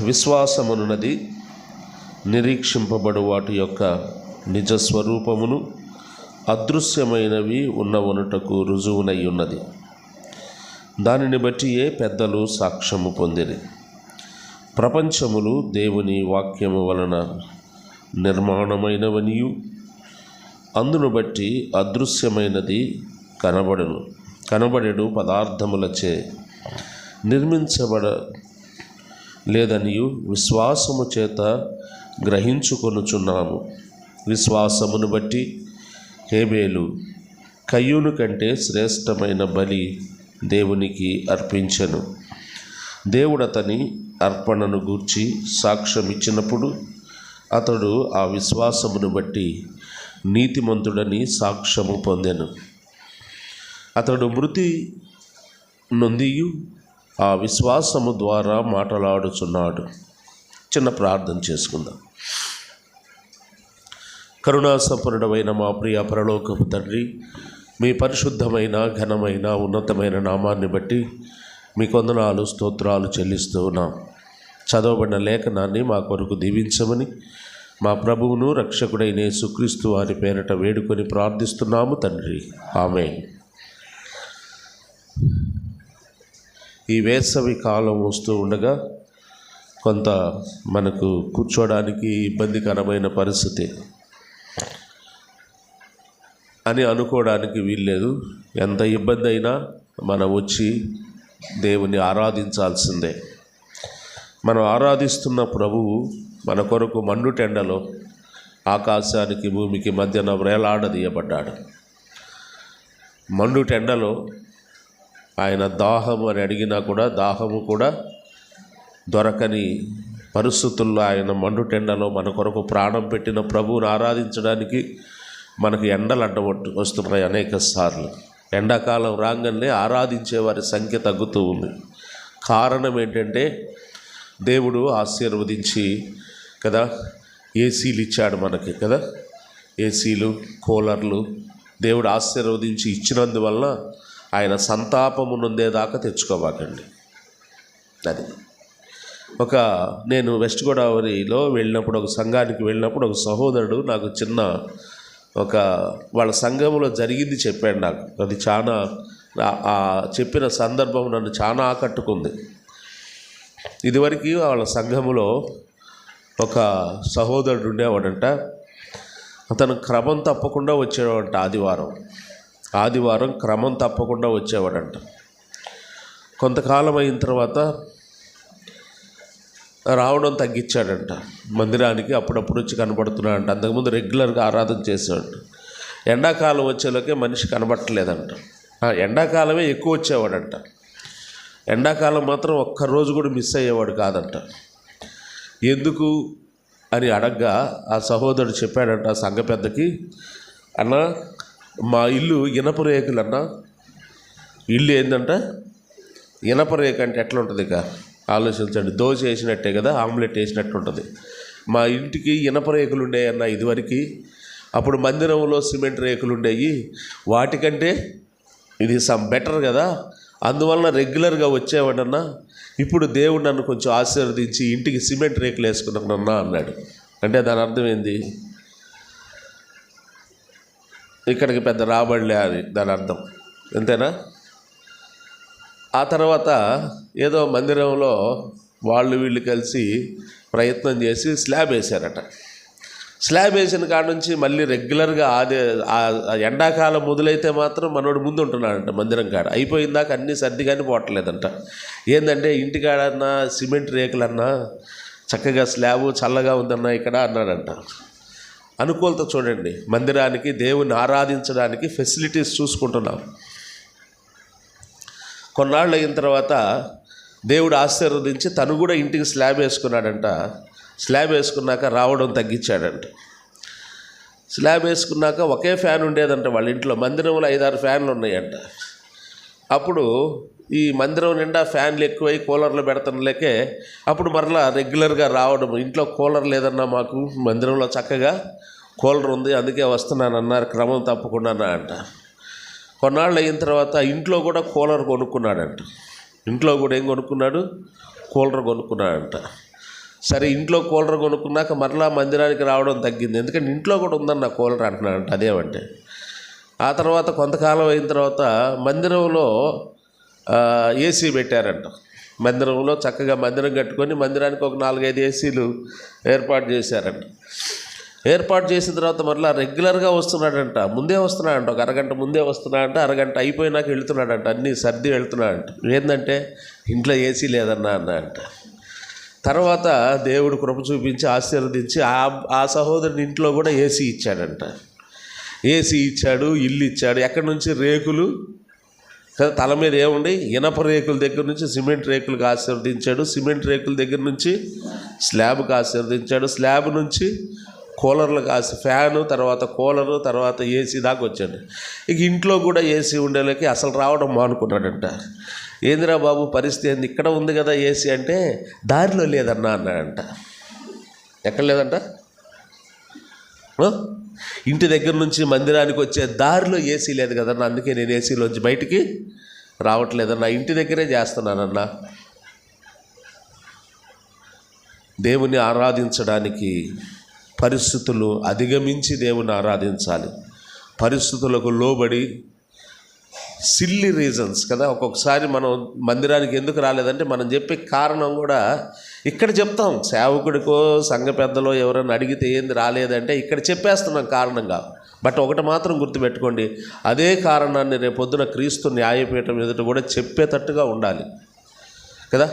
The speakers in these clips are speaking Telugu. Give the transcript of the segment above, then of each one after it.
విశ్వాసమునున్నది నిరీక్షింపబడు వాటి యొక్క నిజస్వరూపమును, అదృశ్యమైనవి ఉన్నవనుటకు రుజువునై ఉన్నది. దానిని బట్టియే పెద్దలు సాక్ష్యము పొందిరి. ప్రపంచములు దేవుని వాక్యము వలన నిర్మాణమైనవనియు, అందును బట్టి అదృశ్యమైనది కనబడెడు పదార్థములచే నిర్మించబడలేదనియు విశ్వాసము చేత గ్రహించుకొనుచున్నాము. విశ్వాసమును బట్టి హేబేలు కయ్యూను కంటే శ్రేష్టమైన బలి దేవునికి అర్పించెను. దేవుడు అతని అర్పణను గూర్చి సాక్ష్యం ఇచ్చినప్పుడు అతడు ఆ విశ్వాసమును బట్టి నీతిమంతుడని సాక్ష్యము పొందెను. అతడు మృతి నొందియు ఆ విశ్వాసము ద్వారా మాట్లాడుచున్నాడు. చిన్న ప్రార్థన చేసుకుందాం. కరుణాసంపన్నుడైన మా ప్రియ పరలోకపు తండ్రి, మీ పరిశుద్ధమైన ఘనమైన ఉన్నతమైన నామాన్ని బట్టి మీ వందనాలు స్తోత్రాలు చెల్లిస్తూ ఉన్నాం. చదవబడిన లేఖనాన్ని మా కొరకు దీవించమని మా ప్రభువును రక్షకుడైన యేసుక్రీస్తు వారి పేరట వేడుకొని ప్రార్థిస్తున్నాము తండ్రి, ఆమేన్. ఈ వేసవి కాలం వస్తూ ఉండగా కొంత మనకు కూర్చోడానికి ఇబ్బందికరమైన పరిస్థితి అని అనుకోవడానికి వీల్లేదు. ఎంత ఇబ్బంది అయినా మనం వచ్చి దేవుని ఆరాధించాల్సిందే. మనం ఆరాధిస్తున్న ప్రభువు మన కొరకు మండుటెండలో ఆకాశానికి భూమికి మధ్యన వేలాడదీయబడ్డాడు. మండుటెండలో ఆయన దాహము అని అడిగినా కూడా దాహము కూడా దొరకని పరిస్థితుల్లో ఆయన మండుటెండలో మన కొరకు ప్రాణం పెట్టిన ప్రభువుని ఆరాధించడానికి మనకు ఎండలు అడ్డం వస్తున్నాయి అనేక సార్లు. ఎండాకాలం రాగానే ఆరాధించే వారి సంఖ్య తగ్గుతూ ఉంది. కారణం ఏంటంటే దేవుడు ఆశీర్వదించి కదా ఏసీలు ఇచ్చాడు మనకి కదా, ఏసీలు కూలర్లు దేవుడు ఆశీర్వదించి ఇచ్చినందువల్ల ఆయన సంతాపము నొందేదాకా తెచ్చుకోబాకండి. అది నేను వెస్ట్ గోదావరిలో వెళ్ళినప్పుడు ఒక సంఘానికి వెళ్ళినప్పుడు ఒక సహోదరుడు నాకు చిన్న వాళ్ళ సంఘంలో జరిగింది చెప్పాడు నాకు. అది చాలా చెప్పిన సందర్భం నన్ను చాలా ఆకట్టుకుంది. ఇదివరకు వాళ్ళ సంఘములో ఒక సహోదరుడు ఉండేవాడంట. అతను క్రమం తప్పకుండా వచ్చేవాడంట. ఆదివారం క్రమం తప్పకుండా వచ్చేవాడంట. కొంతకాలం అయిన తర్వాత రావడం తగ్గించాడంట. మందిరానికి అప్పుడప్పుడు వచ్చి కనబడుతున్నాడంట. అంతకుముందు రెగ్యులర్గా ఆరాధన చేసేవాడు. ఎండాకాలం వచ్చేలోకే మనిషి కనబట్టలేదంట. ఎండాకాలమే ఎక్కువ వచ్చేవాడంట. ఎండాకాలం మాత్రం ఒక్కరోజు కూడా మిస్ అయ్యేవాడు కాదంట. ఎందుకు అని అడగ్గా ఆ సహోదరుడు చెప్పాడంట ఆ సంఘ పెద్దకి, అన్న మా ఇల్లు ఇనప రేకులన్నా, ఇల్లు ఏంటంట ఇనప రేకు అంటే ఎట్లా ఉంటుంది ఇక ఆలోచించండి. దోశ వేసినట్టే కదా, ఆమ్లెట్ వేసినట్టు ఉంటుంది. మా ఇంటికి ఇనప రేకులు ఉండేవన్న ఇదివరకు. అప్పుడు మందిరంలో సిమెంట్ రేకులు ఉండేవి. వాటికంటే ఇది బెటర్ కదా, అందువలన రెగ్యులర్గా వచ్చేవాడన్నా. ఇప్పుడు దేవుడు నన్ను కొంచెం ఆశీర్వదించి ఇంటికి సిమెంట్ రేకులు వేసుకున్నానన్నా అన్నాడు. అంటే దాని అర్థం ఏంది? ఇక్కడికి పెద్ద రాబడలే అని దాని అర్థం, అంతేనా? ఆ తర్వాత ఏదో మందిరంలో వీళ్ళు కలిసి ప్రయత్నం చేసి స్లాబ్ వేశారట. స్లాబ్ వేసిన కాడ నుంచి మళ్ళీ రెగ్యులర్గా ఎండాకాలం మొదలైతే మాత్రం మనోడు ముందు ఉంటున్నాడంట మందిరం కాడ. అయిపోయిందాక అన్నీ సర్ది కానీ పోవట్లేదంట. ఏంటంటే ఇంటికాడన్నా సిమెంట్ రేకులన్నా చక్కగా స్లాబు చల్లగా ఉందన్నా ఇక్కడ అన్నాడంట. అనుకూలత చూడండి, మందిరానికి దేవుని ఆరాధించడానికి ఫెసిలిటీస్ చూసుకుంటున్నాం. కొన్నాళ్ళు అయిన తర్వాత దేవుడు ఆశీర్వదించి తను కూడా ఇంటికి స్లాబ్ వేసుకున్నాడంట. స్లాబ్ వేసుకున్నాక రావడం తగ్గించాడంట. స్లాబ్ వేసుకున్నాక ఒకే ఫ్యాన్ ఉండేదంట వాళ్ళ ఇంట్లో. మందిరంలో 5-6 ఫ్యాన్లు ఉన్నాయంట. అప్పుడు ఈ మందిరం నిండా ఫ్యాన్లు ఎక్కువై కూలర్లు పెడతానులేకే అప్పుడు మరలా రెగ్యులర్గా రావడం. ఇంట్లో కూలర్ లేదన్నా మాకు, మందిరంలో చక్కగా కూలర్ ఉంది అందుకే వస్తున్నానన్నారు, క్రమం తప్పకుండా అంట. కొన్నాళ్ళు అయిన తర్వాత ఇంట్లో కూడా కూలర్ కొనుక్కున్నాడంట. ఇంట్లో కూడా ఏం కొనుక్కున్నాడు? కూలర్ కొనుక్కున్నాడంట. సరే ఇంట్లో కూలర్ కొనుక్కున్నాక మరలా మందిరానికి రావడం తగ్గింది, ఎందుకంటే ఇంట్లో కూడా ఉందన్న కూలర్ అంటున్నాడంట. అదేమంటే ఆ తర్వాత కొంతకాలం అయిన తర్వాత మందిరంలో ఏసీ పెట్టారంట. మందిరంలో చక్కగా మందిరం కట్టుకొని మందిరానికి ఒక 4-5 ఏసీలు ఏర్పాటు చేశారంట. ఏర్పాటు చేసిన తర్వాత మరలా రెగ్యులర్గా వస్తున్నాడంట. ముందే వస్తున్నాడంట, ఒక అరగంట ముందే వస్తున్నాడంట. అరగంట అయిపోయినాక వెళ్తున్నాడంట, అన్నీ సర్ది వెళ్తున్నాడంట. ఏంటంటే ఇంట్లో ఏసీ లేదన్నా అన్నాడంట. తర్వాత దేవుడు కృప చూపించి ఆశీర్వదించి ఆ సహోదరుని ఇంట్లో కూడా ఏసీ ఇచ్చాడంట. ఏసీ ఇచ్చాడు, ఇల్లు ఇచ్చాడు. ఎక్కడి నుంచి? రేకులు కదా, తల మీద ఏముండి ఇనప రేకుల దగ్గర నుంచి సిమెంట్ రేకులకు ఆశీర్వదించాడు. సిమెంట్ రేకుల దగ్గర నుంచి స్లాబ్కి ఆశీర్వదించాడు. స్లాబ్ నుంచి కూలర్లకు ఫ్యాను, తర్వాత కూలరు, తర్వాత ఏసీ దాకా వచ్చాడు. ఇక ఇంట్లో కూడా ఏసీ ఉండేలకి అసలు రావడం మానుకున్నాడంట. ఏందిరా బాబు పరిస్థితి ఏంది, ఇక్కడ ఉంది కదా ఏసీ అంటే దారిలో లేదన్నా అన్నాడంట. ఎక్కడ లేదంట? ఇంటి దగ్గర నుంచి మందిరానికి వచ్చే దారిలో ఏసీ లేదు కదన్నా, అందుకే నేను ఏసీలోంచి బయటికి రావట్లేదన్నా, ఇంటి దగ్గరే చేస్తున్నానన్నా. దేవుని ఆరాధించడానికి పరిస్థితులు అధిగమించి దేవుని ఆరాధించాలి. పరిస్థితులకు లోబడి సిల్లీ రీజన్స్ కదా, ఒక్కొక్కసారి మనం మందిరానికి ఎందుకు రాలేదంటే మనం చెప్పే కారణం కూడా ఇక్కడ చెప్తాం. సేవకుడికో సంఘ పెద్దలో ఎవరైనా అడిగితే ఏంది రాలేదంటే ఇక్కడ చెప్పేస్తున్నాం కారణంగా. బట్ ఒకటి మాత్రం గుర్తుపెట్టుకోండి, అదే కారణాన్ని రేపొద్దున క్రీస్తు న్యాయపీఠం ఎదుట కూడా చెప్పేటట్టుగా ఉండాలి కదా.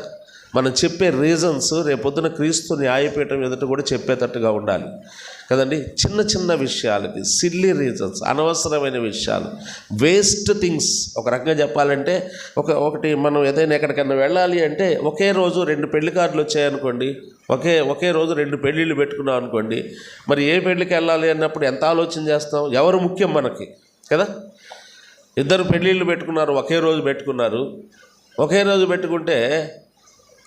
మనం చెప్పే రీజన్స్ రేపొద్దున క్రీస్తు న్యాయపీఠం ఎదుట కూడా చెప్పేటట్టుగా ఉండాలి కదండి. చిన్న చిన్న విషయాలకి సిల్లీ రీజన్స్, అనవసరమైన విషయాలు, వేస్ట్ థింగ్స్. ఒక రకంగా చెప్పాలంటే ఒకటి మనం ఏదైనా ఎక్కడికన్నా వెళ్ళాలి అంటే ఒకే రోజు 2 పెళ్లి కార్డులు వచ్చాయనుకోండి, ఒకే రోజు 2 పెళ్ళిళ్ళు పెట్టుకున్నాం అనుకోండి, మరి ఏ పెళ్ళికి వెళ్ళాలి అన్నప్పుడు ఎంత ఆలోచన చేస్తాం? ఎవరు ముఖ్యం మనకి కదా. 2 పెళ్ళిళ్ళు పెట్టుకున్నారు, ఒకే రోజు పెట్టుకున్నారు. ఒకే రోజు పెట్టుకుంటే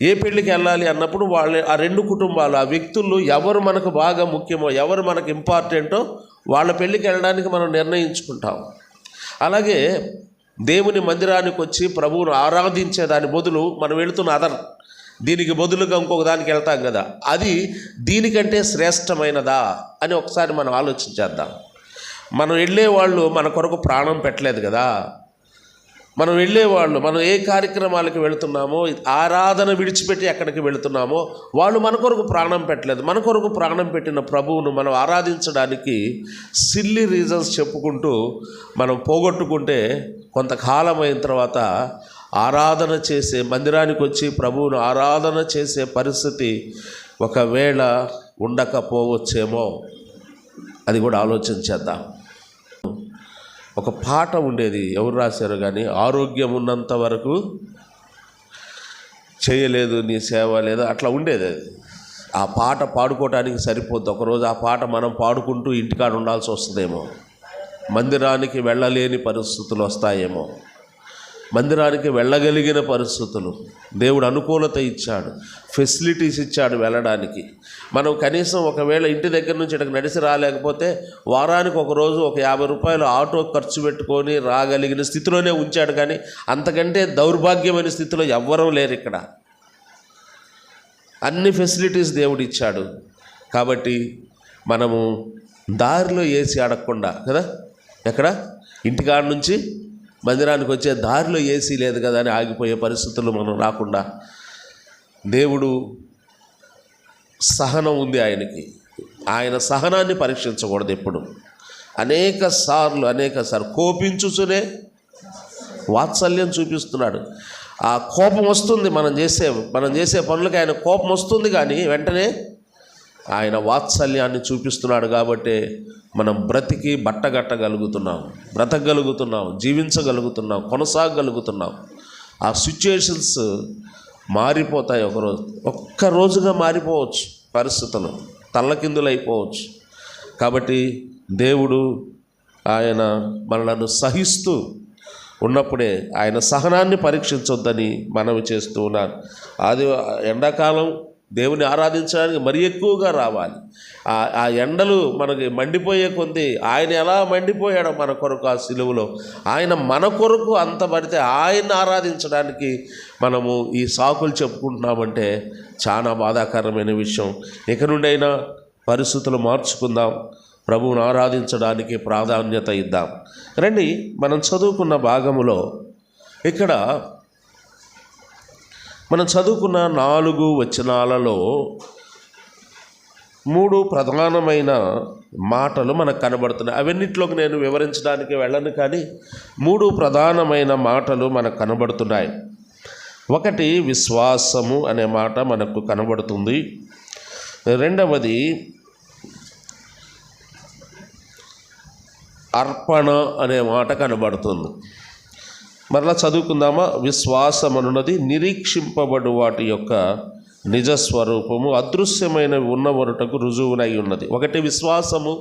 ఏ పెళ్ళికి వెళ్ళాలి అన్నప్పుడు ఆ 2 కుటుంబాలు, ఆ వ్యక్తులు ఎవరు మనకు బాగా ముఖ్యమో, ఎవరు మనకు ఇంపార్టెంటో వాళ్ళ పెళ్ళికి వెళ్ళడానికి మనం నిర్ణయించుకుంటాం. అలాగే దేవుని మందిరానికి వచ్చి ప్రభువును ఆరాధించే దాని బదులు మనం వెళుతున్న దీనికి బదులుగా ఇంకొక దానికి వెళ్తాం కదా, అది దీనికంటే శ్రేష్టమైనదా అని ఒకసారి మనం ఆలోచించేద్దాం. మనం వెళ్ళేవాళ్ళు మన కొరకు ప్రాణం పెట్టలేదు కదా. మనం వెళ్ళేవాళ్ళు, మనం ఏ కార్యక్రమాలకి వెళుతున్నామో, ఆరాధన విడిచిపెట్టి ఎక్కడికి వెళుతున్నామో వాళ్ళు మన కొరకు ప్రాణం పెట్టలేదు. మన కొరకు ప్రాణం పెట్టిన ప్రభువును మనం ఆరాధించడానికి సిల్లీ రీజన్స్ చెప్పుకుంటూ మనం పోగొట్టుకుంటే కొంతకాలం అయిన తర్వాత ఆరాధన చేసే, మందిరానికి వచ్చి ప్రభువును ఆరాధన చేసే పరిస్థితి ఒకవేళ ఉండకపోవచ్చేమో, అది కూడా ఆలోచించేద్దాం. ఒక పాట ఉండేది, ఎవరు రాశారు కానీ, ఆరోగ్యం ఉన్నంత వరకు చేయలేదు నీ సేవ లేదా, అట్లా ఉండేది. అది ఆ పాట పాడుకోవటానికి సరిపోద్ది. ఒకరోజు ఆ పాట మనం పాడుకుంటూ ఇంటికాడ ఉండాల్సి వస్తుందేమో, మందిరానికి వెళ్ళలేని పరిస్థితులు వస్తాయేమో. మందిరానికి వెళ్ళగలిగిన పరిస్థితులు, దేవుడు అనుకూలత ఇచ్చాడు, ఫెసిలిటీస్ ఇచ్చాడు వెళ్ళడానికి. మనం కనీసం ఒకవేళ ఇంటి దగ్గర నుంచి ఇక్కడికి నడిచి రాలేకపోతే వారానికి ఒకరోజు ఒక 50 రూపాయలు ఆటో ఖర్చు పెట్టుకొని రాగలిగిన స్థితిలోనే ఉంచాడు. కానీ అంతకంటే దౌర్భాగ్యమైన స్థితిలో ఎవ్వరూ లేరు ఇక్కడ. అన్ని ఫెసిలిటీస్ దేవుడు ఇచ్చాడు. కాబట్టి మనము దారిలో ఏసీ అడగకుండా కదా, ఎక్కడ ఇంటికాడ నుంచి మందిరానికి వచ్చే దారిలో ఏసీ లేదు కదా అని ఆగిపోయే పరిస్థితులు మనం రాకుండా, దేవుడు సహనం ఉంది ఆయనకి. ఆయన సహనాన్ని పరీక్షించకూడదు ఎప్పుడు. అనేక సార్లు కోపించుచునే వాత్సల్యం చూపిస్తున్నాడు. ఆ కోపం వస్తుంది, మనం చేసే పనులకి ఆయన కోపం వస్తుంది, కానీ వెంటనే ఆయన వాత్సల్యాన్ని చూపిస్తున్నాడు. కాబట్టి మనం బ్రతికి బ్రతకగలుగుతున్నాం, జీవించగలుగుతున్నాం, కొనసాగలుగుతున్నాం. ఆ సిచ్యుయేషన్స్ మారిపోతాయి. ఒక్కరోజుగా మారిపోవచ్చు, పరిస్థితులు తల్లకిందులైపోవచ్చు. కాబట్టి దేవుడు ఆయన మనలను సహిస్తూ ఉన్నప్పుడే ఆయన సహనాన్ని పరీక్షించొద్దని మనవి చేస్తూ ఉన్నారు. ఎండాకాలం దేవుని ఆరాధించడానికి మరి ఎక్కువగా రావాలి. ఆ ఎండలు మనకి మండిపోయే కొద్దీ ఆయన ఎలా మండిపోయాడో మన కొరకు ఆ సిలువలో, ఆయన మన కొరకు అంత పడితే ఆయన ఆరాధించడానికి మనము ఈ సాకులు చెప్పుకుంటున్నామంటే చాలా బాధాకరమైన విషయం. ఇక నుండైనా పరిస్థితులు మార్చుకుందాం, ప్రభువును ఆరాధించడానికి ప్రాధాన్యత ఇద్దాం. రండి, మనం చదువుకున్న భాగములో ఇక్కడ మనం చదువుకున్న 4 వచనాలలో 3 ప్రధానమైన మాటలు మనకు కనబడుతున్నాయి. అవన్నిట్లోకి నేను వివరించడానికి వెళ్ళను, కానీ 3 ప్రధానమైన మాటలు మనకు కనబడుతున్నాయి. ఒకటి విశ్వాసము అనే మాట మనకు కనబడుతుంది. రెండవది అర్పణ అనే మాట కనబడుతుంది. మరలా చదువుకుందామా? విశ్వాసం అనున్నది నిరీక్షింపబడు వాటి యొక్క నిజస్వరూపము, అదృశ్యమైనవి ఉన్నవరుటకు రుజువునై ఉన్నది. ఒకటి విశ్వాసము,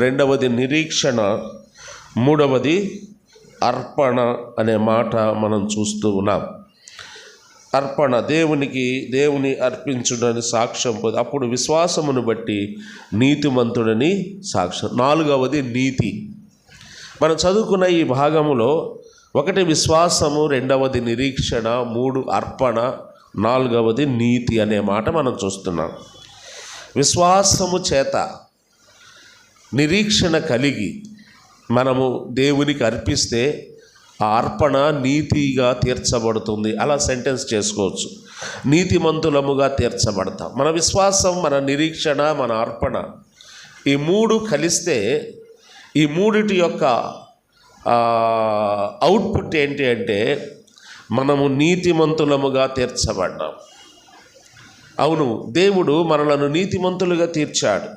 రెండవది నిరీక్షణ, మూడవది అర్పణ అనే మాట మనం చూస్తూ ఉన్నాం. అర్పణ, దేవుని అర్పించుడని సాక్ష్యం పొంది అప్పుడు విశ్వాసమును బట్టి నీతిమంతుడని సాక్ష్యం. నాలుగవది నీతి. మనం చదువుకున్న ఈ భాగములో ఒకటి విశ్వాసము, రెండవది నిరీక్షణ, 3 అర్పణ, నాలుగవది నీతి అనే మాట మనం చూస్తున్నాం. విశ్వాసము చేత నిరీక్షణ కలిగి మనము దేవునికి అర్పిస్తే ఆ అర్పణ నీతిగా తీర్చబడుతుంది. అలా సెంటెన్స్ చేసుకోవచ్చు. నీతిమంతులముగా తీర్చబడతాం. మన విశ్వాసం, మన నిరీక్షణ, మన అర్పణ, ఈ 3 కలిస్తే ఈ మూడిటి యొక్క అవుట్పుట్ ఏంటి అంటే మనము నీతిమంతులముగా తీర్చబడ్డాం. అవును, దేవుడు మనలను నీతిమంతులుగా తీర్చాడు.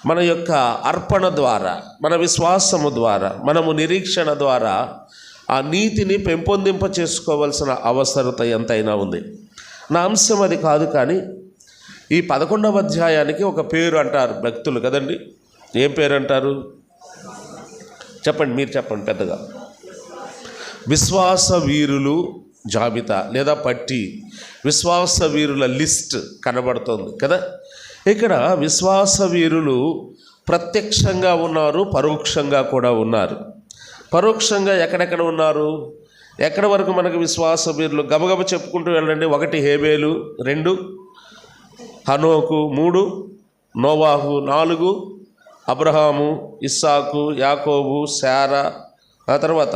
మన యొక్క అర్పణ ద్వారా, మన విశ్వాసము ద్వారా, మనము నిరీక్షణ ద్వారా ఆ నీతిని పెంపొందింప చేసుకోవాల్సిన అవసరత ఎంతైనా ఉంది. నా అంశం అది కాదు, కానీ ఈ 11వ అధ్యాయానికి ఒక పేరు అంటారు భక్తులు కదండి. ఏం పేరు అంటారు? చెప్పండి, మీరు చెప్పండి పెద్దగా. విశ్వాస వీరులు జాబితా లేదా పట్టి, విశ్వాస వీరుల లిస్ట్ కనబడుతుంది కదా. ఇక్కడ విశ్వాస వీరులు ప్రత్యక్షంగా ఉన్నారు, పరోక్షంగా కూడా ఉన్నారు. పరోక్షంగా ఎక్కడెక్కడ ఉన్నారు? ఎక్కడ వరకు మనకు విశ్వాస వీరులు గబగబ చెప్పుకుంటూ వెళ్ళండి. 1 హేబేలు, 2 హనోకు, 3 నోవాహు, 4 అబ్రహాము, ఇస్సాకు, యాకోబు, శారా, ఆ తర్వాత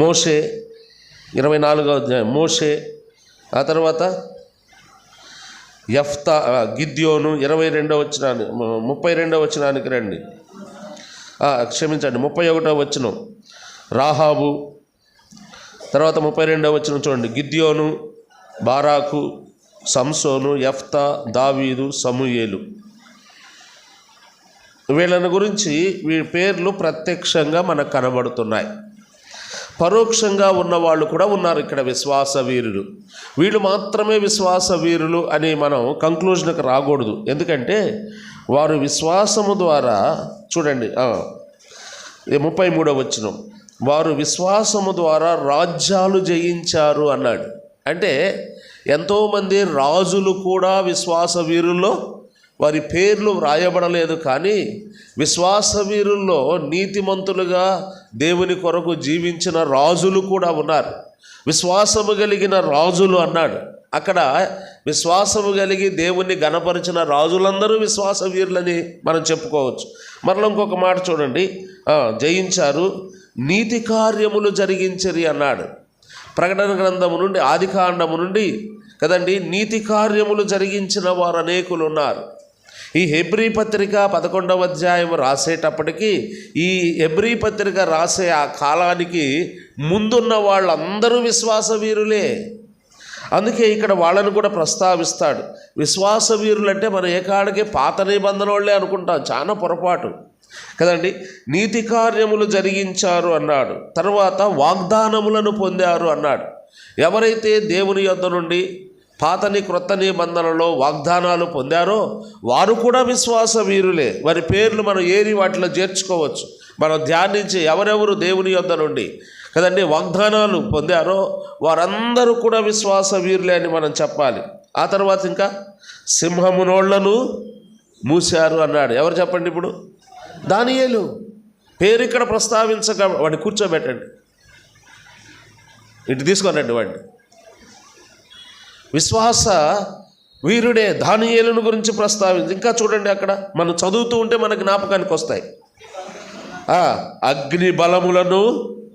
మోషే, 24వ అధ్యాయం మోషే, ఆ తర్వాత యెఫ్తా, గిద్యోను, 22వ వచనానికి 32వ వచనానికి రండి. క్షమించండి, 31వ వచనం రాహాబు, తర్వాత 32వ వచనం చూడండి. గిద్యోను, బారాకు, సంసోను, యెఫ్తా, దావీదు, సమూయేలు. వీళ్ళని గురించి వీళ్ళ పేర్లు ప్రత్యక్షంగా మనకు కనబడుతున్నాయి. పరోక్షంగా ఉన్నవాళ్ళు కూడా ఉన్నారు ఇక్కడ విశ్వాస వీరులు. వీళ్ళు మాత్రమే విశ్వాస వీరులు అని మనం కంక్లూజన్కి రాకూడదు. ఎందుకంటే వారు విశ్వాసము ద్వారా, చూడండి 33వ వచనం, వారు విశ్వాసము ద్వారా రాజ్యాలు జయించారు అన్నాడు. అంటే ఎంతోమంది రాజులు కూడా విశ్వాస వీరుల్లో వారి పేర్లు వ్రాయబడలేదు, కానీ విశ్వాస వీరుల్లో నీతిమంతులుగా దేవుని కొరకు జీవించిన రాజులు కూడా ఉన్నారు. విశ్వాసము కలిగిన రాజులు అన్నాడు. అక్కడ విశ్వాసము కలిగి దేవుణ్ణి గణపరిచిన రాజులందరూ విశ్వాస వీరులని మనం చెప్పుకోవచ్చు. మరలా ఇంకొక మాట చూడండి, జయించారు, నీతి కార్యములు జరిగించరి అన్నాడు. ప్రకటన గ్రంథము నుండి, ఆదికాండము నుండి కదండి, నీతి కార్యములు జరిగించిన వారు అనేకులు ఉన్నారు. ఈ హెబ్రీ పత్రిక 11వ అధ్యాయం రాసేటప్పటికీ, ఈ హెబ్రీ పత్రిక రాసే ఆ కాలానికి ముందున్న వాళ్ళందరూ విశ్వాస వీరులే. అందుకే ఇక్కడ వాళ్ళని కూడా ప్రస్తావిస్తాడు. విశ్వాస వీరులు అంటే మనం ఏకాడికి పాత నిబంధన వాళ్ళే అనుకుంటాం, చాలా పొరపాటు కదండి. నీతి కార్యములు జరిగించారు అన్నాడు. తర్వాత వాగ్దానములను పొందారు అన్నాడు. ఎవరైతే దేవుని యొద్ద నుండి పాతని క్రొత్త నిబంధనలో వాగ్దానాలు పొందారో వారు కూడా విశ్వాస వీరులే. వారి పేర్లు మనం ఏరి వాటిలో చేర్చుకోవచ్చు. మనం ధ్యానించి ఎవరెవరు దేవుని యొద్ద నుండి కదండి వాగ్దానాలు పొందారో వారందరూ కూడా విశ్వాస వీరులే అని మనం చెప్పాలి. ఆ తర్వాత ఇంకా సింహము నోళ్లను మూశారు అన్నాడు. ఎవరు చెప్పండి ఇప్పుడు? దానియేలు. పేరు ఇక్కడ ప్రస్తావించక వాడిని కూర్చోబెట్టండి, ఇటు తీసుకొనండి వాడిని. విశ్వాస వీరుడే దానియేలును గురించి ప్రస్తావించి ఇంకా చూడండి, అక్కడ మనం చదువుతూ ఉంటే మనకి జ్ఞాపకానికి వస్తాయి. అగ్ని బలములను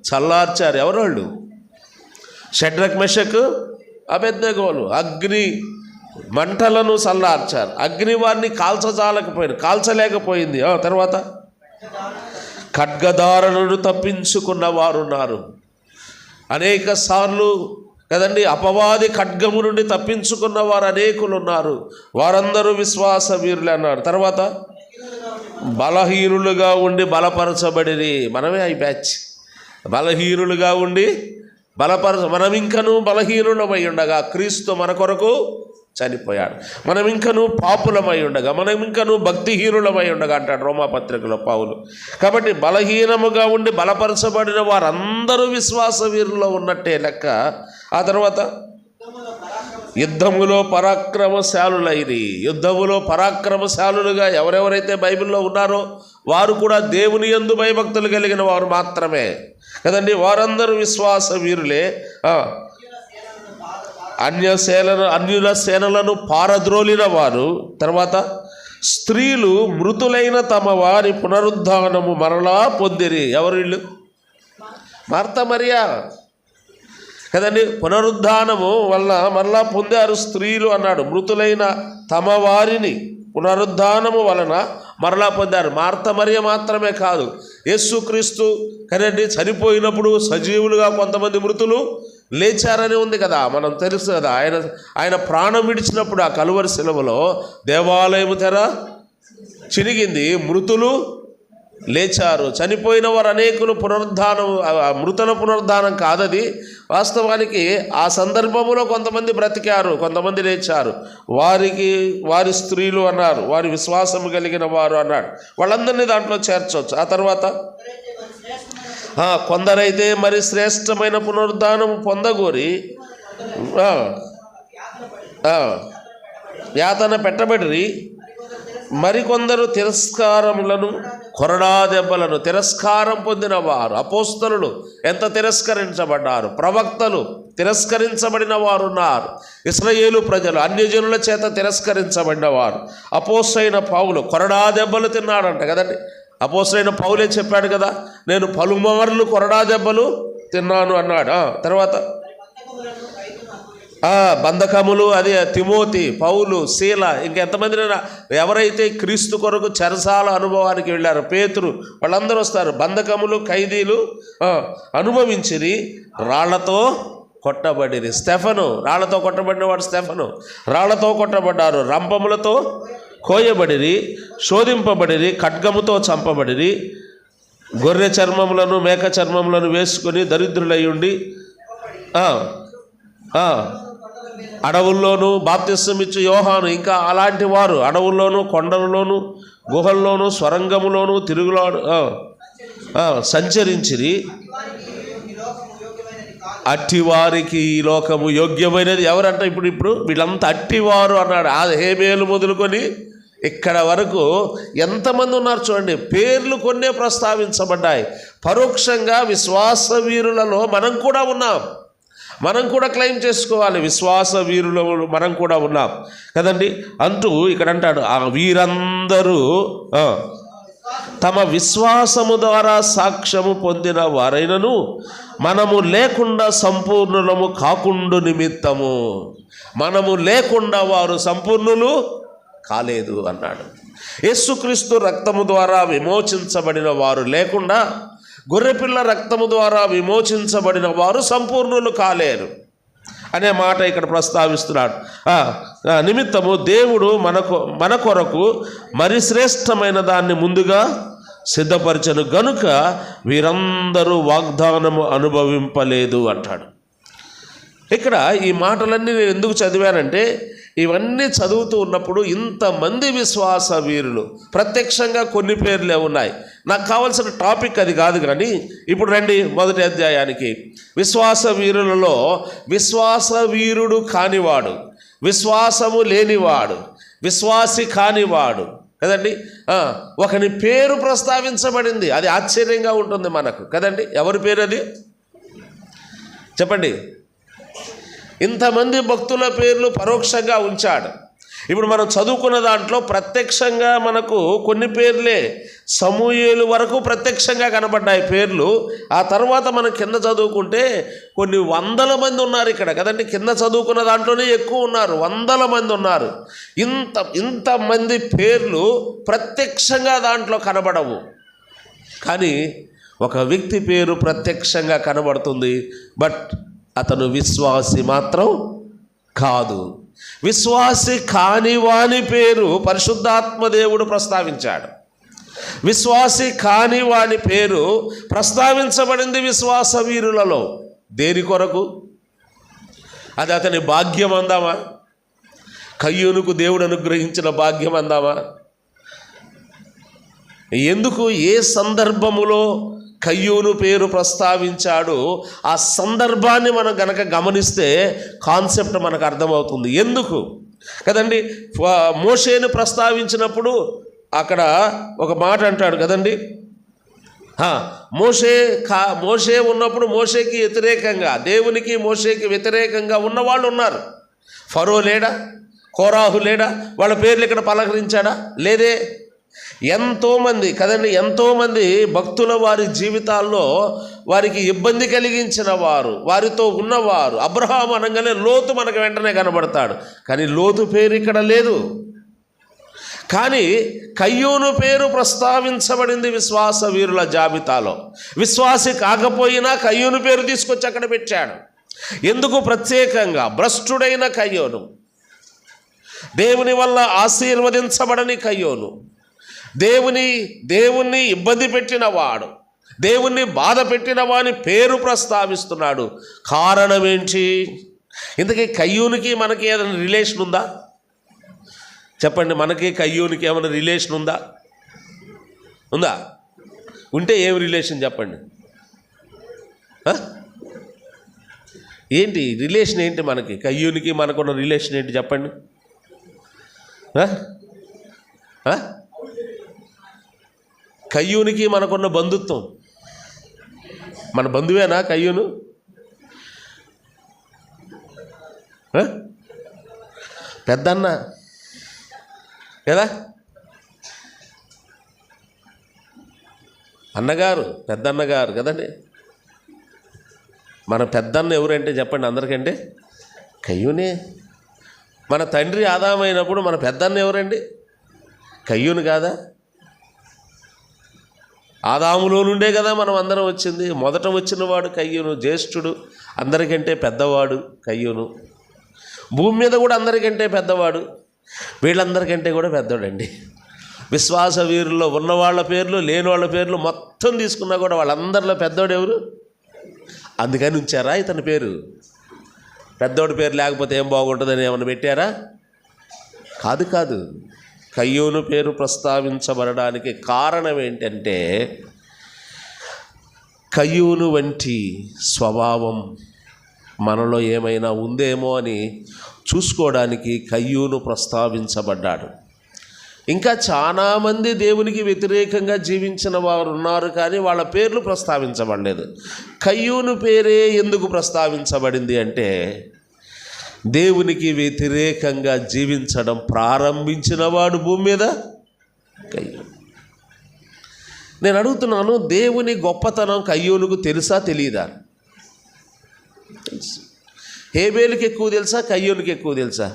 చల్లార్చారు. ఎవరు వాళ్ళు? షడ్రక్ మెషక్ అబేద్నెగోలు. అగ్ని మంటలను చల్లార్చారు. అగ్ని వారిని కాల్చలేకపోయింది. తర్వాత ఖడ్గదారులను తప్పించుకున్న వారు ఉన్నారు. అనేక సార్లు కదండి అపవాది ఖడ్గము నుండి తప్పించుకున్న వారు అనేకులు ఉన్నారు. వారందరూ విశ్వాస వీరులే అన్నారు. తర్వాత బలహీనులుగా ఉండి బలపరచబడిరి. మనమే ఈ బ్యాచ్. బలహీనులుగా ఉండి మనం ఇంకనూ బలహీనులమై ఉండగా క్రీస్తు మన కొరకు చనిపోయాడు. మనం ఇంకనూ పాపులమై ఉండగా, మనం ఇంకనూ భక్తిహీనులమై ఉండగా అంటాడు రోమాపత్రికలో పౌలు. కాబట్టి బలహీనముగా ఉండి బలపరచబడిన వారందరూ విశ్వాస వీరుల్లో ఉన్నట్టే లెక్క. ఆ తర్వాత యుద్ధములో పరాక్రమశాలులైరి. యుద్ధములో పరాక్రమశాలులుగా ఎవరెవరైతే బైబిల్లో ఉన్నారో వారు కూడా దేవుని యందు భయభక్తులు కలిగిన వారు మాత్రమే కదండి. వారందరూ విశ్వాస వీరులే. అన్యుల సేనలను పారద్రోలిన వారు. తర్వాత స్త్రీలు మృతులైన తమ వారి పునరుద్ధానము మరలా పొందిరి. ఎవరు వీళ్ళు? మార్త మరియా కదండి. పునరుద్ధానము వల్ల మరలా పొందారు స్త్రీలు అన్నాడు. మృతులైన తమ వారిని పునరుద్ధానము వలన మరలా పొందారు. మార్త మరియ మాత్రమే కాదు, యేసుక్రీస్తు కదండి చనిపోయినప్పుడు సజీవులుగా కొంతమంది మృతులు లేచారని ఉంది కదా, మనం తెలుసు కదా. ఆయన ప్రాణం విడిచినప్పుడు ఆ కలువరి శిలువలో దేవాలయము తెర చినిగింది, మృతులు లేచారు. చనిపోయిన వారు అనేకులు పునరుద్ధానం, మృతుల పునరుద్ధానం కాదది. వాస్తవానికి ఆ సందర్భంలో కొంతమంది బ్రతికారు, కొంతమంది లేచారు. వారి స్త్రీలు అన్నారు, వారి విశ్వాసం కలిగిన వారు అన్నాడు. వాళ్ళందరినీ దాంట్లో చేర్చవచ్చు. ఆ తర్వాత కొందరైతే మరి శ్రేష్టమైన పునరుద్ధానం పొందగోరి యాతన పెట్టబడిరి. మరికొందరు తిరస్కారములను, కొరడా దెబ్బలను, తిరస్కారం పొందిన వారు. అపోస్తలులు ఎంత తిరస్కరించబడ్డారు. ప్రవక్తలు తిరస్కరించబడిన వారు ఉన్నారు. ఇశ్రాయేలు ప్రజలు అన్యజనుల చేత తిరస్కరించబడిన వారు. అపోస్తలుడైన పౌలు కొరడా దెబ్బలు తిన్నాడంట కదండి. అపోస్తలుడైన పౌలే చెప్పాడు కదా, నేను పలుమార్లు కొరడా దెబ్బలు తిన్నాను అన్నాడు. తర్వాత బంధకములు, అది తిమోతి, పౌలు, శీల, ఇంకెంతమంది ఎవరైతే క్రీస్తు కొరకు చెరసాల అనుభవానికి వెళ్ళారో, పేతురు, వాళ్ళందరూ వస్తారు. బంధకములు, ఖైదీలు అనుభవించిరి. రాళ్లతో కొట్టబడిరి. స్టెఫను, రాళ్లతో కొట్టబడిన వాడు స్టెఫను, రాళ్లతో కొట్టబడ్డారు. రంపములతో కోయబడిరి, శోధింపబడిరి, ఖడ్గముతో చంపబడిరి. గొర్రె చర్మములను, మేక చర్మములను వేసుకొని దరిద్రులయ్యుండి అడవుల్లోనూ బాప్తిస్మమిచ్చు యోహాను, ఇంకా అలాంటి వారు అడవుల్లోనూ, కొండలలోనూ, గుహల్లోనూ, స్వరంగములోనూ సంచరించిరి. అట్టివారికి ఈ లోకము యోగ్యమైనది. ఎవరంట? ఇప్పుడు వీళ్ళంతా అట్టివారు అన్నాడు. ఆ హేబేలు మొదలుకొని ఇక్కడ వరకు ఎంతమంది ఉన్నారు చూడండి. పేర్లు కొన్నే ప్రస్తావించబడ్డాయి. పరోక్షంగా విశ్వాస వీరులలో మనం కూడా ఉన్నాం. మనం కూడా క్లెయిమ్ చేసుకోవాలి, విశ్వాస వీరులు మనం కూడా ఉన్నాం కదండి అంటూ ఇక్కడ అంటాడు. ఆ వీరందరూ తమ విశ్వాసము ద్వారా సాక్ష్యము పొందిన వారైనను మనము లేకుండా సంపూర్ణులము కాకుండు నిమిత్తము. మనము లేకుండా వారు సంపూర్ణులు కాలేదు అన్నాడు. యేసుక్రీస్తు రక్తము ద్వారా విమోచించబడిన వారు లేకుండా, గొర్రెపిల్ల రక్తము ద్వారా విమోచించబడిన వారు సంపూర్ణులు కాలేరు అనే మాట ఇక్కడ ప్రస్తావిస్తున్నాడు. నిమిత్తము దేవుడు మన కొరకు మరి శ్రేష్టమైన దాన్ని ముందుగా సిద్ధపరచను గనుక వీరందరూ వాగ్దానము అనుభవింపలేదు అంటాడు. ఇక్కడ ఈ మాటలన్నీ నేను ఎందుకు చదివానంటే, ఇవన్నీ చదువుతూ ఉన్నప్పుడు ఇంతమంది విశ్వాస వీరులు, ప్రత్యక్షంగా కొన్ని పేర్లే ఉన్నాయి. నాకు కావాల్సిన టాపిక్ అది కాదు. కానీ ఇప్పుడు రండి మొదటి అధ్యాయానికి. విశ్వాస వీరులలో విశ్వాస వీరుడు కానివాడు, విశ్వాసము లేనివాడు, విశ్వాసి కానివాడు కదండి, ఒకని పేరు ప్రస్తావించబడింది. అది ఆశ్చర్యంగా ఉంటుంది మనకు కదండి. ఎవరి పేరు అది చెప్పండి? ఇంతమంది భక్తుల పేర్లు పరోక్షంగా ఉంచాడు. ఇప్పుడు మనం చదువుకున్న దాంట్లో ప్రత్యక్షంగా మనకు కొన్ని పేర్లే, సమూయేలు వరకు ప్రత్యక్షంగా కనబడ్డాయి పేర్లు. ఆ తర్వాత మనం కింద చదువుకుంటే కొన్ని వందల మంది ఉన్నారు ఇక్కడ కదండి. కింద చదువుకున్న దాంట్లోనే ఎక్కువ ఉన్నారు, వందల మంది ఉన్నారు. ఇంతమంది పేర్లు ప్రత్యక్షంగా దాంట్లో కనబడవు. కానీ ఒక వ్యక్తి పేరు ప్రత్యక్షంగా కనబడుతుంది. బట్ అతను విశ్వాసి మాత్రం కాదు. విశ్వాసి కాని వాని పేరు పరిశుద్ధాత్మ దేవుడు ప్రస్తావించాడు. విశ్వాసి కాని వాని పేరు ప్రస్తావించబడింది విశ్వాస వీరులలో. దేని కొరకు? అది అతని భాగ్యం అందామా? కయ్యూనుకు దేవుడు అనుగ్రహించిన భాగ్యం అందామా? ఎందుకు, ఏ సందర్భములో కయ్యూను పేరు ప్రస్తావించాడు, ఆ సందర్భాన్ని మనం గనక గమనిస్తే కాన్సెప్ట్ మనకు అర్థమవుతుంది. ఎందుకు కదండి. మోషేను ప్రస్తావించినప్పుడు అక్కడ ఒక మాట అంటాడు కదండి. మోషే ఉన్నప్పుడు మోషేకి వ్యతిరేకంగా, దేవునికి మోషేకి వ్యతిరేకంగా ఉన్నవాళ్ళు ఉన్నారు. ఫరో లేడా, కోరాహు లేడా? వాళ్ళ పేర్లు ఇక్కడ పలకరించాడా? లేదే. ఎంతోమంది కదండి, ఎంతోమంది భక్తుల వారి జీవితాల్లో వారికి ఇబ్బంది కలిగించిన వారు, వారితో ఉన్నవారు. అబ్రహాం అనగానే లోతు మనకు వెంటనే కనబడతాడు, కానీ లోతు పేరు ఇక్కడ లేదు. కానీ కయ్యూను పేరు ప్రస్తావించబడింది విశ్వాస వీరుల జాబితాలో. విశ్వాసి కాకపోయినా కయ్యూను పేరు తీసుకొచ్చి అక్కడ పెట్టాడు. ఎందుకు? ప్రత్యేకంగా భ్రష్టుడైన కయ్యూను, దేవుని వల్ల ఆశీర్వదించబడని కయ్యూను, దేవుణ్ణి ఇబ్బంది పెట్టిన వాడు, దేవుణ్ణి బాధ పెట్టిన వాని పేరు ప్రస్తావిస్తున్నాడు. కారణం ఏంటి? ఇంతకీ కయ్యూనికి మనకి ఏదైనా రిలేషన్ ఉందా చెప్పండి? మనకి కయ్యూనికి ఏమైనా రిలేషన్ ఉందా? ఉంటే ఏం రిలేషన్ చెప్పండి? ఏంటి రిలేషన్? ఏంటి మనకి కయ్యూనికి మనకున్న రిలేషన్ ఏంటి చెప్పండి? కయ్యూనికి మనకున్న బంధుత్వం, మన బంధువేనా కయ్యూను? పెద్దన్న కదా, అన్నగారు, పెద్దన్నగారు కదండి. మన పెద్దన్న ఎవరంటే చెప్పండి అందరికంటే? కయ్యూనే. మన తండ్రి ఆదామైనప్పుడు మన పెద్దన్న ఎవరండి? కయ్యూను కాదా? ఆదాములో నుండే కదా మనం అందరం వచ్చింది. మొదట వచ్చినవాడు కయ్యూను, జ్యేష్ఠుడు, అందరికంటే పెద్దవాడు కయ్యూను. భూమి మీద కూడా అందరికంటే పెద్దవాడు, వీళ్ళందరికంటే కూడా పెద్దవాడండి. విశ్వాస వీరుల్లో ఉన్నవాళ్ళ పేర్లు, లేని వాళ్ళ పేర్లు మొత్తం తీసుకున్నా కూడా వాళ్ళందరిలో పెద్దవాడు ఎవరు? అందుకని ఉంచారా ఇతని పేరు? పెద్దోడి పేరు లేకపోతే ఏం బాగుంటుందని ఏమైనా పెట్టారా? కాదు. కయ్యూను పేరు ప్రస్తావించబడడానికి కారణం ఏంటంటే, కయ్యూను వంటి స్వభావం మనలో ఏమైనా ఉందేమో అని చూసుకోవడానికి కయ్యూను ప్రస్తావించబడ్డాడు. ఇంకా చాలామంది దేవునికి వ్యతిరేకంగా జీవించిన వారు ఉన్నారు, కానీ వాళ్ళ పేర్లు ప్రస్తావించబడలేదు. కయ్యూను పేరే ఎందుకు ప్రస్తావించబడింది అంటే, దేవునికి వ్యతిరేకంగా జీవించడం ప్రారంభించిన వాడు భూమి మీద కయ్యూను. నేను అడుగుతున్నాను, దేవుని గొప్పతనం కయ్యూనుకు తెలుసా తెలియదా? తెలుసు. హేబేలుకి ఎక్కువ తెలుసా, కయ్యూనుకి ఎక్కువ తెలుసా?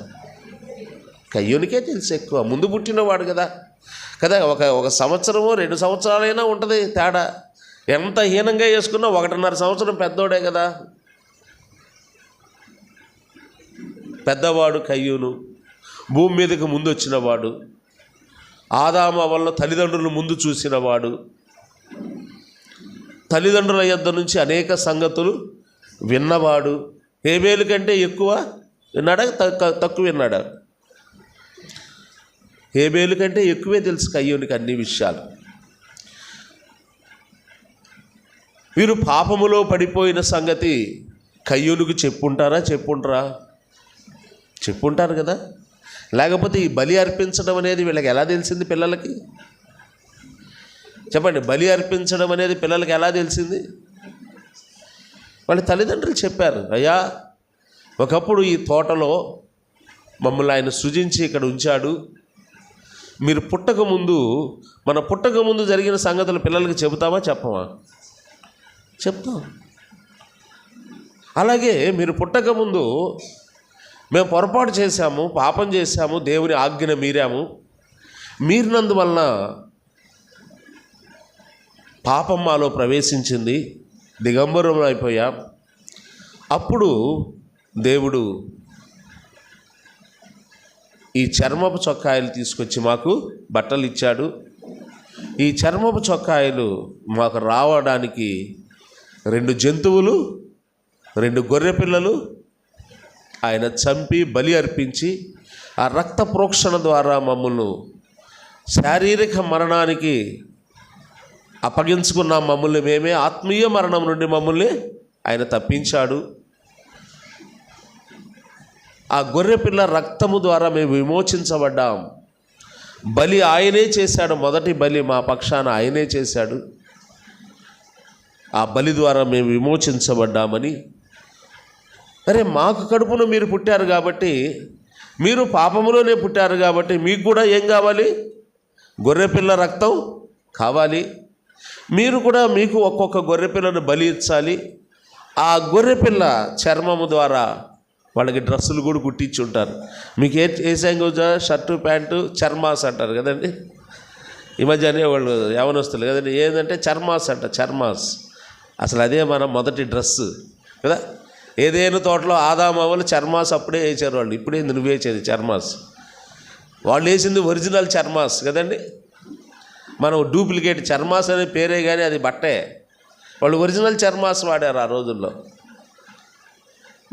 కయ్యూనికే తెలుసు ఎక్కువ, ముందు పుట్టినవాడు కదా. ఒక సంవత్సరమో 2 సంవత్సరాలైనా ఉంటుంది తేడా. ఎంత హీనంగా వేసుకున్నా 1.5 సంవత్సరం పెద్దోడే కదా. పెద్దవాడు కయ్యూను, భూమి మీదకి ముందు వచ్చినవాడు, ఆదాము వల్ల తల్లిదండ్రులు ముందు చూసినవాడు, తల్లిదండ్రుల యొద్ద నుంచి అనేక సంగతులు విన్నవాడు. హేబేలు కంటే ఎక్కువ విన్నాడా, తక్కువ విన్నాడా? హేబేలు కంటే ఎక్కువే తెలుసు కయ్యూనికి అన్ని విషయాలు. వీరు పాపములో పడిపోయిన సంగతి కయ్యూనుకు చెప్పుంటారా? చెప్పుంటారు కదా. లేకపోతే ఈ బలి అర్పించడం అనేది వీళ్ళకి ఎలా తెలిసింది? పిల్లలకి చెప్పండి, బలి అర్పించడం అనేది పిల్లలకి ఎలా తెలిసింది? వాళ్ళ తల్లిదండ్రులు చెప్పారు, అయ్యా ఒకప్పుడు ఈ తోటలో మమ్మల్ని ఆయన సృజించి ఇక్కడ ఉంచాడు. మీరు మన పుట్టక ముందు జరిగిన సంగతులు పిల్లలకి చెబుతామా చెప్పమా? చెప్తాం. అలాగే మీరు పుట్టక ముందు మేము పొరపాటు చేశాము, పాపం చేశాము, దేవుని ఆజ్ఞను మీరినందువలన పాపం మాలో ప్రవేశించింది, దిగంబరం అయిపోయాం. అప్పుడు దేవుడు ఈ చర్మపు చొక్కాయలు తీసుకొచ్చి మాకు బట్టలు ఇచ్చాడు. ఈ చర్మపు చొక్కాయలు మాకు రావడానికి 2 జంతువులు, 2 గొర్రె పిల్లలు ఆయన చంపి బలి అర్పించి ఆ రక్త ప్రోక్షణ ద్వారా మమ్మల్ని శారీరక మరణానికి అప్పగించుకున్న మమ్మల్ని మేమే ఆత్మీయ మరణం నుండి మమ్మల్ని ఆయన తప్పించాడు. ఆ గొర్రెపిల్ల రక్తము ద్వారా మేము విమోచించబడ్డాం. బలి ఆయనే చేశాడు, మొదటి బలి మా పక్షాన ఆయనే చేశాడు. ఆ బలి ద్వారా మేము విమోచించబడ్డామని. అరే మాకు కడుపును మీరు పుట్టారు కాబట్టి, మీరు పాపములోనే పుట్టారు కాబట్టి మీకు కూడా ఏం కావాలి? గొర్రెపిల్ల రక్తం కావాలి. మీరు కూడా మీకు ఒక్కొక్క గొర్రెపిల్లను బలి ఇచ్చాలి. ఆ గొర్రెపిల్ల చర్మము ద్వారా వాళ్ళకి డ్రెస్సులు కూడా కుట్టించి ఉంటారు. మీకు ఏ సాంగోజా షర్టు ప్యాంటు చర్మాస్ అంటారు కదండి. ఈ మధ్య అనేవాళ్ళు యవనస్తులు కదండి, ఏంటంటే చర్మాస్ అంట. చర్మాస్ అసలు అదే మన మొదటి డ్రెస్సు కదా. ఏదైనా తోటలో ఆదామవ్వలు చర్మాస్ అప్పుడే వేసారు వాళ్ళు. ఇప్పుడే నువ్వు వేసేది చర్మాస్. వాళ్ళు వేసింది ఒరిజినల్ చర్మాస్ కదండి. మనం డూప్లికేట్ చర్మాస్ అనే పేరే కానీ అది బట్టే. వాళ్ళు ఒరిజినల్ చర్మాస్ వాడారు ఆ రోజుల్లో.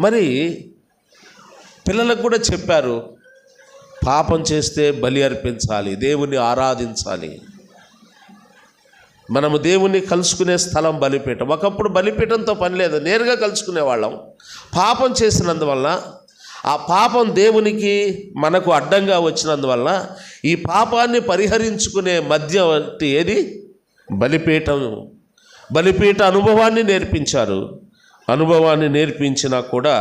మరి పిల్లలకు కూడా చెప్పారు, పాపం చేస్తే బలి అర్పించాలి, దేవుణ్ణి ఆరాధించాలి. మనము దేవుణ్ణి కలుసుకునే స్థలం బలిపీఠం. ఒకప్పుడు బలిపీఠంతో పని లేదు, నేరుగా కలుసుకునేవాళ్ళం. పాపం చేసినందువల్ల, ఆ పాపం దేవునికి మనకు అడ్డంగా వచ్చినందువల్ల ఈ పాపాన్ని పరిహరించుకునే మధ్యవర్తి ఏది? బలిపీఠం. బలిపీఠ అనుభవాన్ని నేర్పించారు. అనుభవాన్ని నేర్పించినా కూడా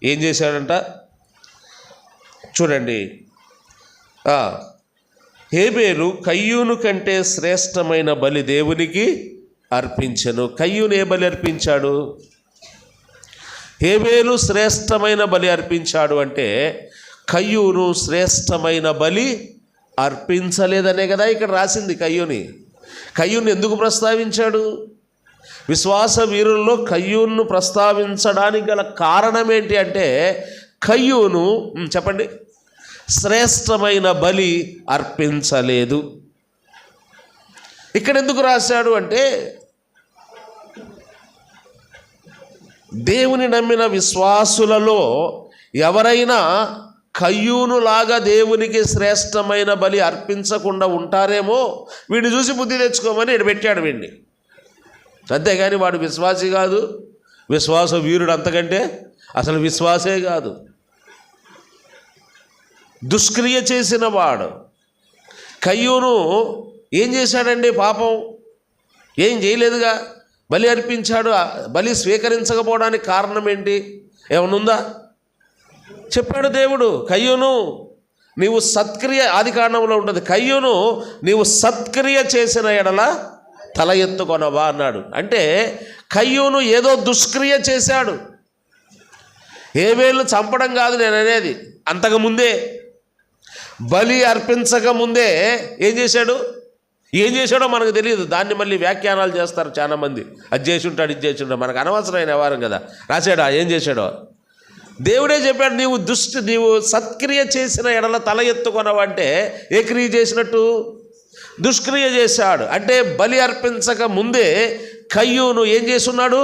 ఏం చేశాడంట చూడండి. హేబేలు కయ్యూను కంటే శ్రేష్టమైన బలి దేవునికి అర్పించెను. కయ్యూను ఏ బలి అర్పించాడు? హేబేలు శ్రేష్టమైన బలి అర్పించాడు. అంటే కయ్యూను శ్రేష్టమైన బలి అర్పించలేదనే కదా ఇక్కడ రాసింది. కయ్యూను ఎందుకు ప్రస్తావించాడు? విశ్వాస వీరుల్లో కయ్యూను ప్రస్తావించడానికి గల కారణం ఏంటి అంటే, కయ్యూను చెప్పండి శ్రేష్టమైన బలి అర్పించలేదు. ఇక్కడ ఎందుకు రాశాడు అంటే, దేవుని నమ్మిన విశ్వాసులలో ఎవరైనా కయ్యూనులాగా దేవునికి శ్రేష్టమైన బలి అర్పించకుండా ఉంటారేమో వీడిని చూసి బుద్ధి తెచ్చుకోమని ఇక్కడ పెట్టాడు వీడిని. అంతేగాని వాడు విశ్వాసి కాదు, విశ్వాస వీరుడు అంతకంటే అసలు విశ్వాసే కాదు. దుష్క్రియ చేసిన వాడు. కయ్యూను ఏం చేశాడండి? పాపం ఏం చేయలేదుగా, బలి అర్పించాడు. బలి స్వీకరించకపోవడానికి కారణం ఏంటి? ఏమనుందా? చెప్పాడు దేవుడు, కయ్యూను నీవు సత్క్రియ, ఆది కాండంలో ఉంటుంది, కయ్యూను నీవు సత్క్రియ చేసిన ఎడల తల ఎత్తుకొనవా అన్నాడు. అంటే కయ్యూను ఏదో దుష్క్రియ చేశాడు. హేబేలును చంపడం కాదు నేను అనేది. అంతకుముందే బలి అర్పించక ముందే ఏం చేశాడో మనకు తెలియదు. దాన్ని మళ్ళీ వ్యాఖ్యానాలు చేస్తారు చాలామంది. అది చేసి ఉంటాడు, ఇది చేసి ఉంటాడు, మనకు అనవసరమైన వ్యవహారం కదా. రాశాడా? ఏం చేశాడో దేవుడే చెప్పాడు. నీవు సత్క్రియ చేసిన ఎడల తల ఎత్తుకొనవంటే ఏ క్రియ చేసినట్టు? దుష్క్రియ చేశాడు. అంటే బలి అర్పించక ముందే కయ్యూను ఏం చేస్తున్నాడు?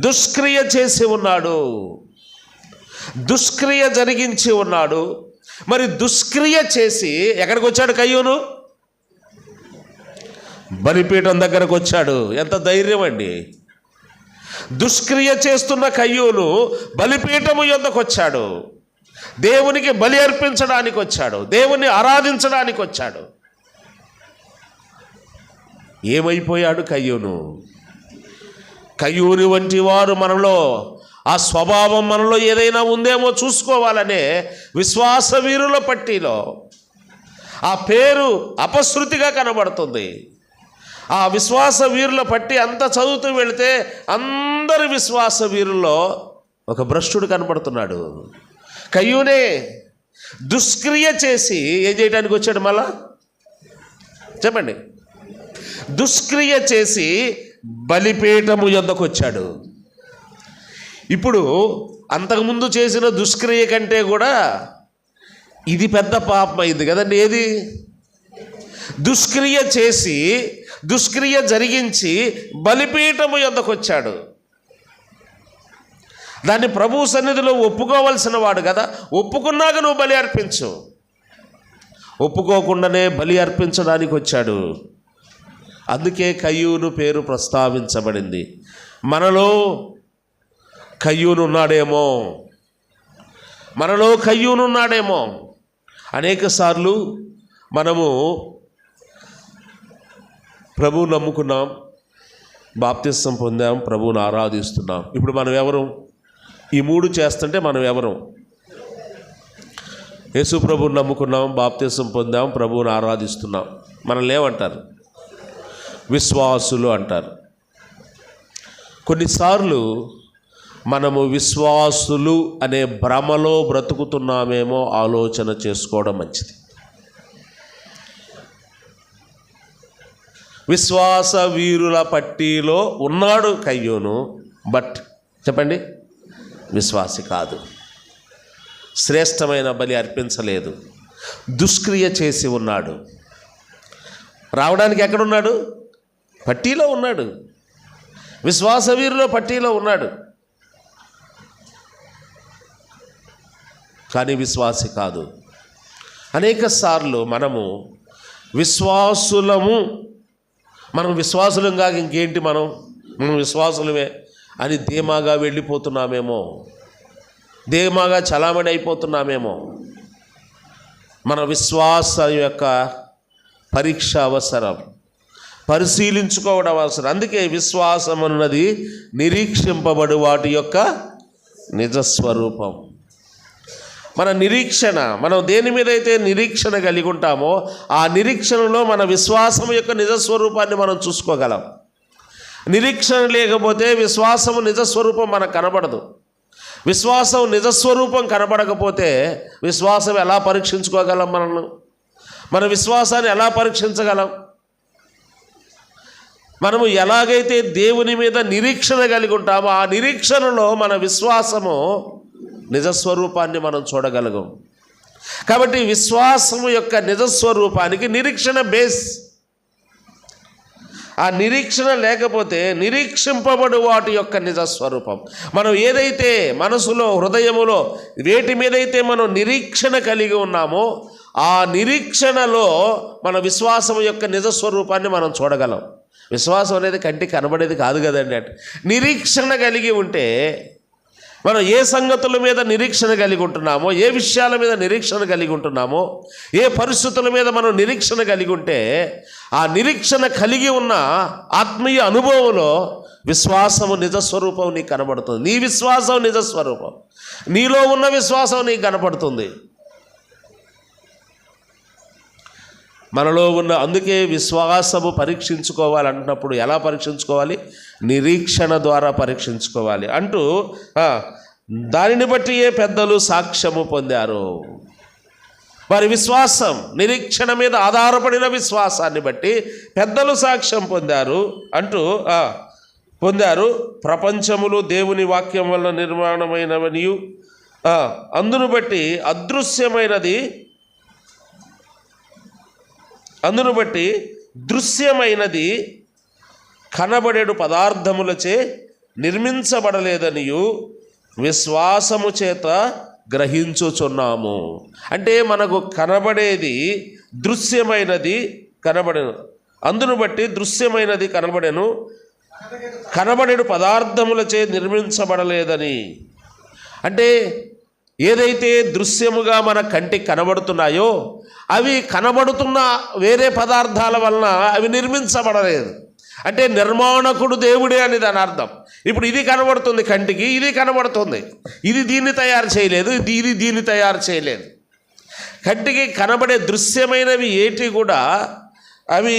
దుష్క్రియ చేసి ఉన్నాడు, దుష్క్రియ జరిగించి ఉన్నాడు. మరి దుష్క్రియ చేసి ఎక్కడికి వచ్చాడు కయ్యూను? బలిపీఠం దగ్గరకు వచ్చాడు. ఎంత ధైర్యం అండి! దుష్క్రియ చేస్తున్న కయ్యూను బలిపీఠము యొద్దకు వచ్చాడు. దేవునికి బలి అర్పించడానికి వచ్చాడు, దేవుని ఆరాధించడానికి వచ్చాడు. ఏమైపోయాడు కయ్యూను? కయ్యూని వంటి వారు మనలో, ఆ స్వభావం మనలో ఏదైనా ఉందేమో చూసుకోవాలనే విశ్వాస వీరుల పట్టీలో ఆ పేరు అపశృతిగా కనబడుతుంది. ఆ విశ్వాస వీరుల పట్టి అంతా చదువుతూ వెళితే అందరి విశ్వాస వీరుల్లో ఒక భ్రష్టుడు కనబడుతున్నాడు. కయ్యూనే దుష్క్రియ చేసి ఏం చేయడానికి వచ్చాడు? మళ్ళా చెప్పండి. దుష్క్రియ చేసి బలిపీఠము యొద్దకు వచ్చాడు. ఇప్పుడు అంతకుముందు చేసిన దుష్క్రియ కంటే కూడా ఇది పెద్ద పాపం అయింది కదండి. ఏది? దుష్క్రియ చేసి, దుష్క్రియ జరిగించి బలిపీఠము యొద్దకు వచ్చాడు. దాన్ని ప్రభు సన్నిధిలో ఒప్పుకోవలసిన వాడు కదా. ఒప్పుకున్నాక నువ్వు బలి అర్పించు. ఒప్పుకోకుండానే బలి అర్పించడానికి వచ్చాడు. అందుకే కయ్యూను పేరు ప్రస్తావించబడింది. మనలో కయ్యూను ఉన్నాడేమో, మనలో కయ్యూను ఉన్నాడేమో. అనేక సార్లు మనము ప్రభువు నమ్ముకున్నాం, బాప్తిస్మం పొందాం, ప్రభువుని ఆరాధిస్తున్నాం. ఇప్పుడు మనం ఎవరు? ఈ మూడు చేస్తుంటే మనం ఎవరు? యేసు ప్రభువుని నమ్ముకున్నాం, బాప్తిస్మం పొందాం, ప్రభువుని ఆరాధిస్తున్నాం. మనల్ని ఏమంటారు? విశ్వాసులు అంటారు. కొన్నిసార్లు మనము విశ్వాసులు అనే భ్రమలో బ్రతుకుతున్నామేమో ఆలోచన చేసుకోవడం మంచిది. విశ్వాస వీరుల పట్టీలో ఉన్నాడు కయ్యూను, బట్ చెప్పండి, విశ్వాసి కాదు. శ్రేష్టమైన బలి అర్పించలేదు, దుష్క్రియ చేసి ఉన్నాడు. రావడానికి ఎక్కడున్నాడు? పట్టీలో ఉన్నాడు, విశ్వాస వీరుల పట్టీలో ఉన్నాడు, కానీ విశ్వాసి కాదు. అనేక సార్లు మనము విశ్వాసులము, మనం విశ్వాసులం కాక ఇంకేంటి, మనం విశ్వాసులమే అని ధీమాగా వెళ్ళిపోతున్నామేమో, ధీమాగా చలామణి అయిపోతున్నామేమో. మన విశ్వాస యొక్క పరీక్ష అవసరం, పరిశీలించుకోవడం అవసరం. అందుకే విశ్వాసం అన్నది నిరీక్షింపబడు వాటి యొక్క నిజస్వరూపం. మన నిరీక్షణ, మనం దేని మీద అయితే నిరీక్షణ కలిగి ఉంటామో ఆ నిరీక్షణలో మన విశ్వాసం యొక్క నిజస్వరూపాన్ని మనం చూసుకోగలం. నిరీక్షణ లేకపోతే విశ్వాసము నిజస్వరూపం మనకు కనబడదు. విశ్వాసం నిజస్వరూపం కనబడకపోతే విశ్వాసం ఎలా పరీక్షించుకోగలం? మన విశ్వాసాన్ని ఎలా పరీక్షించగలం? మనము ఎలాగైతే దేవుని మీద నిరీక్షణ కలిగి ఉంటామో ఆ నిరీక్షణలో మన విశ్వాసము నిజస్వరూపాన్ని మనం చూడగలగం. కాబట్టి విశ్వాసము యొక్క నిజస్వరూపానికి నిరీక్షణ బేస్. ఆ నిరీక్షణ లేకపోతే నిరీక్షింపబడు వాటి యొక్క నిజస్వరూపం, మనం ఏదైతే మనసులో, హృదయములో వేటి మీదైతే మనం నిరీక్షణ కలిగి ఉన్నామో ఆ నిరీక్షణలో మన విశ్వాసం యొక్క నిజస్వరూపాన్ని మనం చూడగలం. విశ్వాసం అనేది కంటికి కనబడేది కాదు కదండి. అంటే నిరీక్షణ కలిగి ఉంటే మనం ఏ సంగతుల మీద నిరీక్షణ కలిగి ఉంటున్నామో, ఏ విషయాల మీద నిరీక్షణ కలిగి ఉంటున్నామో, ఏ పరిస్థితుల మీద మనం నిరీక్షణ కలిగి ఉంటే ఆ నిరీక్షణ కలిగి ఉన్న ఆత్మీయ అనుభవంలో విశ్వాసము నిజస్వరూపం నీకు కనబడుతుంది. నీ విశ్వాసం నిజస్వరూపం, నీలో ఉన్న విశ్వాసం నీకు కనపడుతుంది. మనలో ఉన్న, అందుకే విశ్వాసము పరీక్షించుకోవాలంటున్నప్పుడు ఎలా పరీక్షించుకోవాలి? నిరీక్షణ ద్వారా పరీక్షించుకోవాలి అంటూ దానిని బట్టి ఏ పెద్దలు సాక్ష్యము పొందారు. వారి విశ్వాసం, నిరీక్షణ మీద ఆధారపడిన విశ్వాసాన్ని బట్టి పెద్దలు సాక్ష్యం పొందారు అంటూ పొందారు. ప్రపంచములు దేవుని వాక్యం వల్ల నిర్మాణమైనవనియు అందును బట్టి దృశ్యమైనది కనబడేడు పదార్థములచే నిర్మించబడలేదనియు విశ్వాసము చేత గ్రహించుచున్నాము. అంటే మనకు కనబడేది దృశ్యమైనది కనబడెను, అందును బట్టి దృశ్యమైనది కనబడెను, కనబడేడు పదార్థములచే నిర్మించబడలేదని. అంటే ఏదైతే దృశ్యముగా మన కంటికి కనబడుతున్నాయో అవి కనబడుతున్న వేరే పదార్థాల వలన అవి నిర్మించబడలేదు. అంటే నిర్మాణకుడు దేవుడే అని దాని అర్థం. ఇప్పుడు ఇది కనబడుతుంది కంటికి, ఇది కనబడుతుంది, ఇది దీన్ని తయారు చేయలేదు, ఇది దీన్ని తయారు చేయలేదు. కంటికి కనబడే దృశ్యమైనవి ఏటి కూడా అవి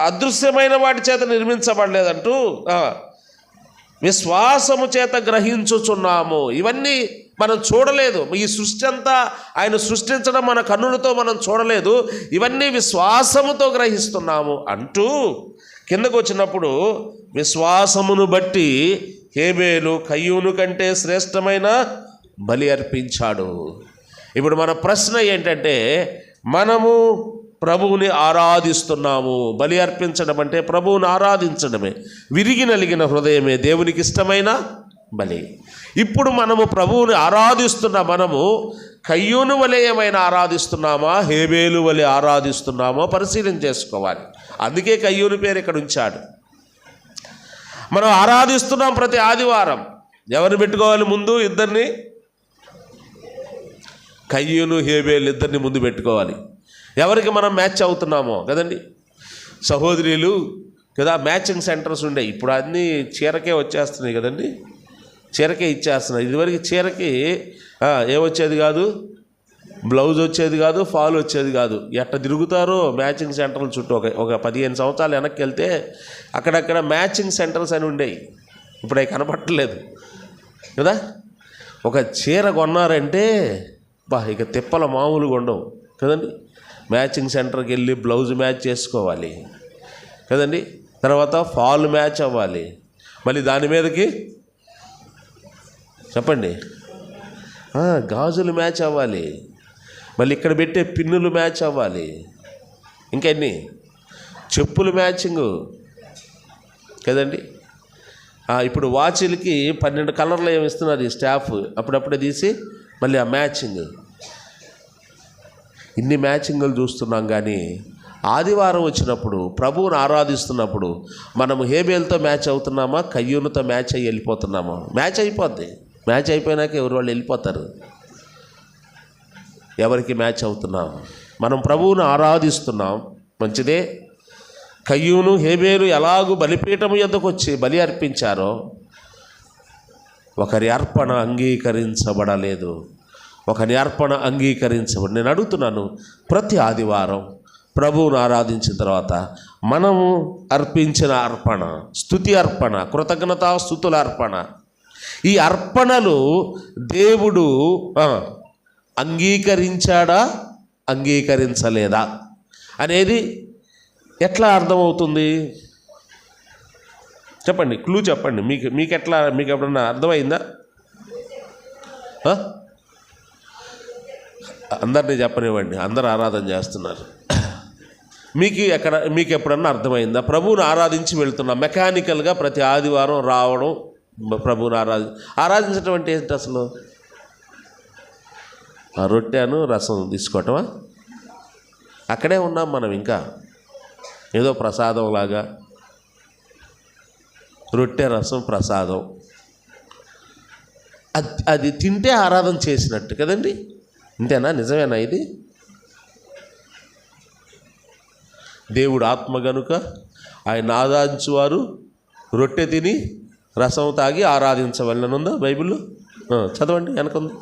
అదృశ్యమైన వాటి చేత నిర్మించబడలేదంటూ విశ్వాసము చేత గ్రహించుచున్నాము. ఇవన్నీ మనం చూడలేదు, ఈ సృష్టి అంతా ఆయన సృష్టించడం మన కన్నులతో మనం చూడలేదు, ఇవన్నీ విశ్వాసముతో గ్రహిస్తున్నాము అంటూ కిందకు వచ్చినప్పుడు విశ్వాసమును బట్టి హేబేలు కయ్యూను కంటే శ్రేష్టమైన బలి అర్పించాడు. ఇప్పుడు మన ప్రశ్న ఏంటంటే, మనము ప్రభువుని ఆరాధిస్తున్నాము. బలి అర్పించడం అంటే ప్రభువుని ఆరాధించడమే, విరిగి నలిగిన హృదయమే దేవునికి ఇష్టమైన బలి. ఇప్పుడు మనము ప్రభువుని ఆరాధిస్తున్న మనము కయ్యూను వలె ఏమైనా ఆరాధిస్తున్నామా, హేబేలు వలె ఆరాధిస్తున్నామో పరిశీలన చేసుకోవాలి. అందుకే కయ్యూను పేరు ఇక్కడ ఉంచాడు. మనం ఆరాధిస్తున్నాం ప్రతి ఆదివారం. ఎవరిని పెట్టుకోవాలి ముందు? ఇద్దరిని, కయ్యూను హేబేలు ఇద్దరిని ముందు పెట్టుకోవాలి. ఎవరికి మనం మ్యాచ్ అవుతున్నామో కదండి. సహోదరులు కదా, మ్యాచింగ్ సెంటర్స్ ఉండే, ఇప్పుడు అన్నీ చీరకే వచ్చేస్తున్నాయి కదండి, చీరకే ఇచ్చేస్తున్నాయి. ఇదివరకు చీరకి ఏమొచ్చేది కాదు, బ్లౌజ్ వచ్చేది కాదు, ఫాల్ వచ్చేది కాదు. ఎట్ట తిరుగుతారో మ్యాచింగ్ సెంటర్ల చుట్టూ. ఒక 15 సంవత్సరాలు వెనక్కి వెళ్తే అక్కడక్కడ మ్యాచింగ్ సెంటర్స్ అని ఉండేవి, ఇప్పుడు అవి కనపట్టలేదు కదా. ఒక చీర కొన్నారంటే ఇక తిప్పల మామూలుగా ఉండవు కదండి. మ్యాచింగ్ సెంటర్కి వెళ్ళి బ్లౌజ్ మ్యాచ్ చేసుకోవాలి కదండి, తర్వాత ఫాల్ మ్యాచ్ అవ్వాలి, మళ్ళీ దాని మీదకి చెప్పండి గాజులు మ్యాచ్ అవ్వాలి, మళ్ళీ ఇక్కడ పెట్టే పిన్నులు మ్యాచ్ అవ్వాలి, ఇంకెన్ని చెప్పులు మ్యాచింగు కదండి. ఇప్పుడు వాచ్లకి 12 కలర్లు ఏమి ఇస్తున్నారు ఈ స్టాఫ్, అప్పుడప్పుడే తీసి మళ్ళీ ఆ మ్యాచింగ్. ఇన్ని మ్యాచింగులు చూస్తున్నాం. కానీ ఆదివారం వచ్చినప్పుడు ప్రభువుని ఆరాధిస్తున్నప్పుడు మనము హేబేల్తో మ్యాచ్ అవుతున్నామా, కయ్యూనుతో మ్యాచ్ అయ్యి వెళ్ళిపోతున్నామా? మ్యాచ్ అయిపోద్ది. మ్యాచ్ అయిపోయినాక ఎవరు వాళ్ళు వెళ్ళిపోతారు. ఎవరికి మ్యాచ్ అవుతున్నాం? మనం ప్రభువుని ఆరాధిస్తున్నాం, మంచిదే. కయ్యూను హేబేలు ఎలాగూ బలిపీఠము యొద్దకు వచ్చి బలి అర్పించారో ఒకరి అర్పణ అంగీకరించబడలేదు, ఒకరి అర్పణ అంగీకరించబడి. నేను అడుగుతున్నాను, ప్రతి ఆదివారం ప్రభువును ఆరాధించిన తర్వాత మనము అర్పించిన అర్పణ, స్తుతి అర్పణ, కృతజ్ఞతా స్తుతుల అర్పణ, ఈ అర్పణలు దేవుడు అంగీకరించాడా అంగీకరించలేదా అనేది ఎట్లా అర్థమవుతుంది? చెప్పండి, క్లూ చెప్పండి. మీకు ఎప్పుడన్నా అర్థమైందా? అందరినీ చెప్పనివ్వండి, అందరు ఆరాధన చేస్తున్నారు. మీకు ఎప్పుడన్నా అర్థమైందా? ప్రభువుని ఆరాధించి వెళ్తున్నాం, మెకానికల్గా ప్రతి ఆదివారం రావడం, ప్రభువుని ఆరాధించడం అంటే ఏంటి అసలు? రొట్టెను రసం తీసుకోవటమా? అక్కడే ఉన్నాం మనం, ఇంకా ఏదో ప్రసాదం లాగా. రొట్టె రసం ప్రసాదం, అది తింటే ఆరాధన చేసినట్టు కదండి. ఇంతేనా? నిజమేనా ఇది? దేవుడు ఆత్మ గనుక ఆయన ఆరాధించువారు రొట్టె తిని రసం తాగి ఆరాధించవలెనుందా బైబిల్లో? చదవండి, వెనకుంది.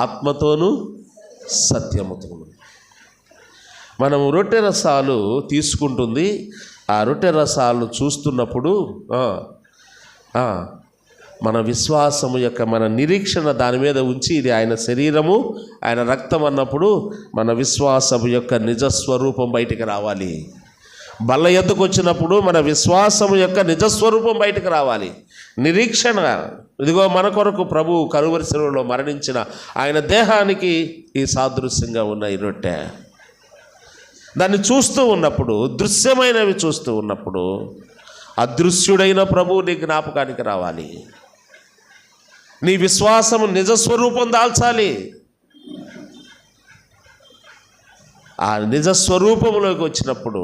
ఆత్మతోనూ సత్యముతోనూ. మనం రొట్టె రసాలు తీసుకుంటుంది, ఆ రొట్టె రసాలు చూస్తున్నప్పుడు మన విశ్వాసము యొక్క మన నిరీక్షణ దాని మీద ఉంచి ఇది ఆయన శరీరము ఆయన రక్తం అన్నప్పుడు మన విశ్వాసము యొక్క నిజస్వరూపం బయటికి రావాలి. బల్ల ఎద్దుకు వచ్చినప్పుడు మన విశ్వాసము యొక్క నిజస్వరూపం బయటకు రావాలి. నిరీక్షణ, ఇదిగో మన కొరకు ప్రభు కలువరి శిలువలో మరణించిన ఆయన దేహానికి ఈ సాదృశ్యంగా ఉన్న ఈ రొట్టె. దాన్ని చూస్తూ ఉన్నప్పుడు, దృశ్యమైనవి చూస్తూ ఉన్నప్పుడు అదృశ్యుడైన ప్రభువు నీ జ్ఞాపకానికి రావాలి. నీ విశ్వాసం నిజస్వరూపం దాల్చాలి. ఆ నిజస్వరూపంలోకి వచ్చినప్పుడు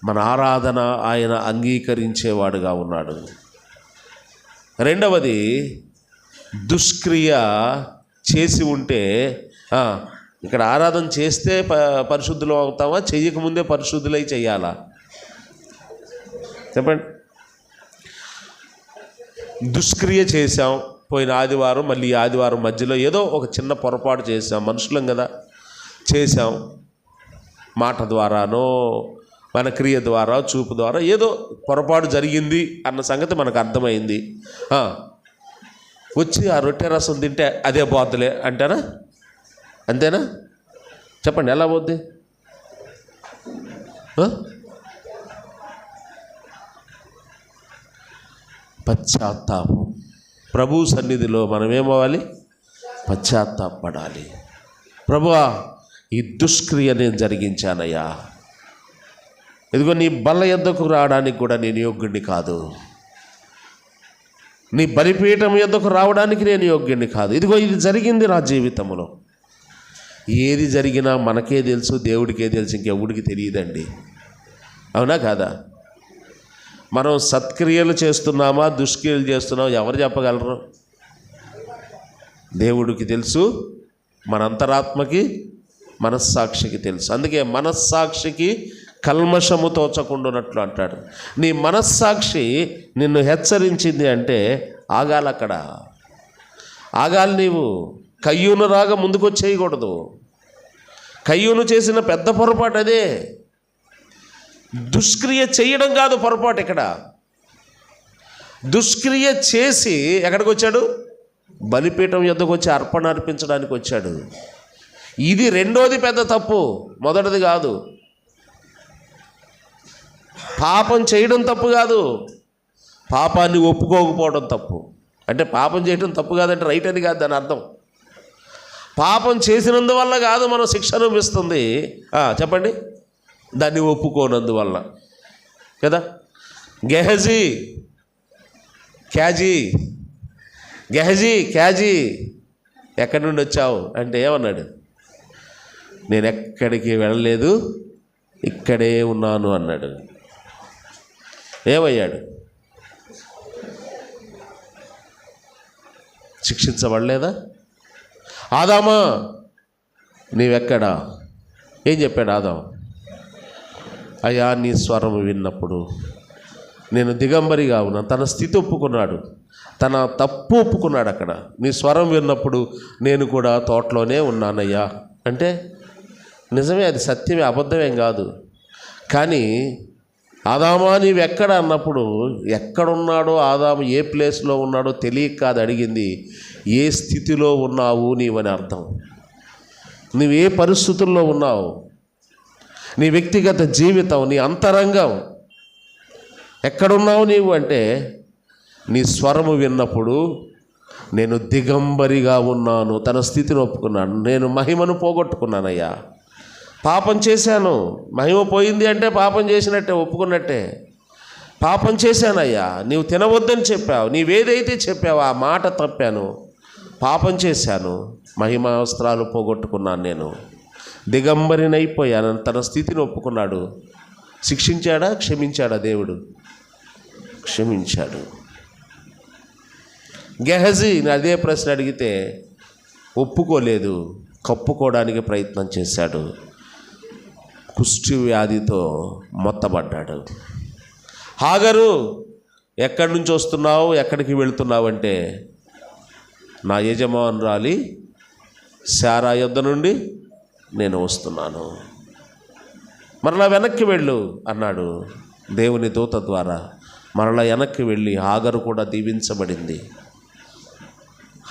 మన ఆరాధన ఆయన అంగీకరించేవాడుగా ఉన్నాడు. రెండవది, దుష్క్రియ చేసి ఉంటే, ఇక్కడ ఆరాధన చేస్తే పరిశుద్ధులు అవుతామా, చెయ్యకముందే పరిశుద్ధులై చెయ్యాలా? చెప్పండి. దుష్క్రియ చేశాం పోయిన ఆదివారం, మళ్ళీ ఆదివారం మధ్యలో ఏదో ఒక చిన్న పొరపాటు చేశాం, మనుషులం కదా, చేశాం. మాట ద్వారానో మన క్రియ ద్వారా చూపు ద్వారా ఏదో పొరపాటు జరిగింది అన్న సంగతి మనకు అర్థమైంది. వచ్చి ఆ రొట్టె రసం తింటే అదే పోద్దులే అంటారా? అంతేనా? చెప్పండి, ఎలా పోద్ది? పశ్చాత్తాపం. ప్రభు సన్నిధిలో మనం ఏమవ్వాలి? పశ్చాత్తాపడాలి. ప్రభువా, ఈ దుష్క్రియ నేను జరిగించానయ్యా, ఇదిగో నీ బల్ల యొద్దకు రావడానికి కూడా నేను యోగ్యుడిని కాదు, నీ బలిపీఠం యొద్దకు రావడానికి నేను యోగ్యుడిని కాదు. ఇదిగో ఇది జరిగింది నా జీవితంలో. ఏది జరిగినా మనకే తెలుసు, దేవుడికే తెలుసు, ఇంకెవడికి తెలియదండి. అవునా కాదా? మనం సత్క్రియలు చేస్తున్నామా దుష్క్రియలు చేస్తున్నామా ఎవరు చెప్పగలరు? దేవుడికి తెలుసు, మన అంతరాత్మకి మనస్సాక్షికి తెలుసు. అందుకే మనస్సాక్షికి కల్మషము తోచకుండానట్లు అంటాడు. నీ మనస్సాక్షి నిన్ను హెచ్చరించింది అంటే ఆగాలి. అక్కడ ఆగాలి. నీవు కయ్యూను రాగా ముందుకు వచ్చేయకూడదు. కయ్యూను చేసిన పెద్ద పొరపాటు అదే. దుష్క్రియ చేయడం కాదు పొరపాటు. ఇక్కడ దుష్క్రియ చేసి ఎక్కడికి వచ్చాడు? బలిపీఠం యొద్దకు వచ్చి అర్పణ అర్పించడానికి వచ్చాడు. ఇది రెండోది పెద్ద తప్పు, మొదటిది కాదు. పాపం చేయడం తప్పు కాదు, పాపాన్ని ఒప్పుకోకపోవడం తప్పు. అంటే పాపం చేయడం తప్పు కాదంటే రైట్ అని కాదు దాని అర్థం. పాపం చేసినందువల్ల కాదు మనం శిక్ష అనుభవిస్తుంది. చెప్పండి, దాన్ని ఒప్పుకోనందువల్ల కదా. గెహజీ క్యాజీ ఎక్కడి నుండి వచ్చావు అంటే ఏమన్నాడు? నేను ఎక్కడికి వెళ్ళలేదు, ఇక్కడే ఉన్నాను అన్నాడు. ఏమయ్యాడు? శిక్షించబడలేదా? ఆదామా నీవెక్కడా? ఏం చెప్పాడు ఆదాం? అయ్యా, నీ స్వరం విన్నప్పుడు నేను దిగంబరిగా ఉన్నాను. తన స్థితి ఒప్పుకున్నాడు, తన తప్పు ఒప్పుకున్నాడు. అక్కడ నీ స్వరం విన్నప్పుడు నేను కూడా తోటలోనే ఉన్నానయ్యా అంటే నిజమే, అది సత్యమే, అబద్ధమేం కాదు. కానీ ఆదామా నీవెక్కడ అన్నప్పుడు ఎక్కడున్నాడో ఆదాము ఏ ప్లేస్లో ఉన్నాడో తెలియక కాదు అడిగింది, ఏ స్థితిలో ఉన్నావు నీవని అర్థం. నువ్వు ఏ పరిస్థితుల్లో ఉన్నావు, నీ వ్యక్తిగత జీవితం, నీ అంతరంగం ఎక్కడున్నావు నీవు అంటే, నీ స్వరము విన్నప్పుడు నేను దిగంబరిగా ఉన్నాను, తన స్థితిని ఒప్పుకున్నాను. నేను మహిమను పోగొట్టుకున్నానయ్యా, పాపం చేశాను. మహిమ పోయింది అంటే పాపం చేసినట్టే, ఒప్పుకున్నట్టే. పాపం చేశానయ్యా, నీవు తినవద్దని చెప్పావు, నీవేదైతే చెప్పావు ఆ మాట తప్పాను, పాపం చేశాను, మహిమ వస్త్రాలు పోగొట్టుకున్నాను, నేను దిగంబరినైపోయాను. తన స్థితిని ఒప్పుకున్నాడు. శిక్షించాడా? క్షమించాడా? దేవుడు క్షమించాడు. గెహజీ అదే ప్రశ్న అడిగితే ఒప్పుకోలేదు, కప్పుకోవడానికి ప్రయత్నం చేశాడు. కుష్టి వ్యాధితో మొత్తబడ్డాడు. హాగరు, ఎక్కడి నుంచి వస్తున్నావు, ఎక్కడికి వెళుతున్నావు అంటే, నా యజమానురాలి శారా యొద్ద నుండి నేను వస్తున్నాను, మరలా వెనక్కి వెళ్ళు అన్నాడు దేవుని దూత ద్వారా. మరలా వెనక్కి వెళ్ళి హాగరు కూడా దీవించబడింది.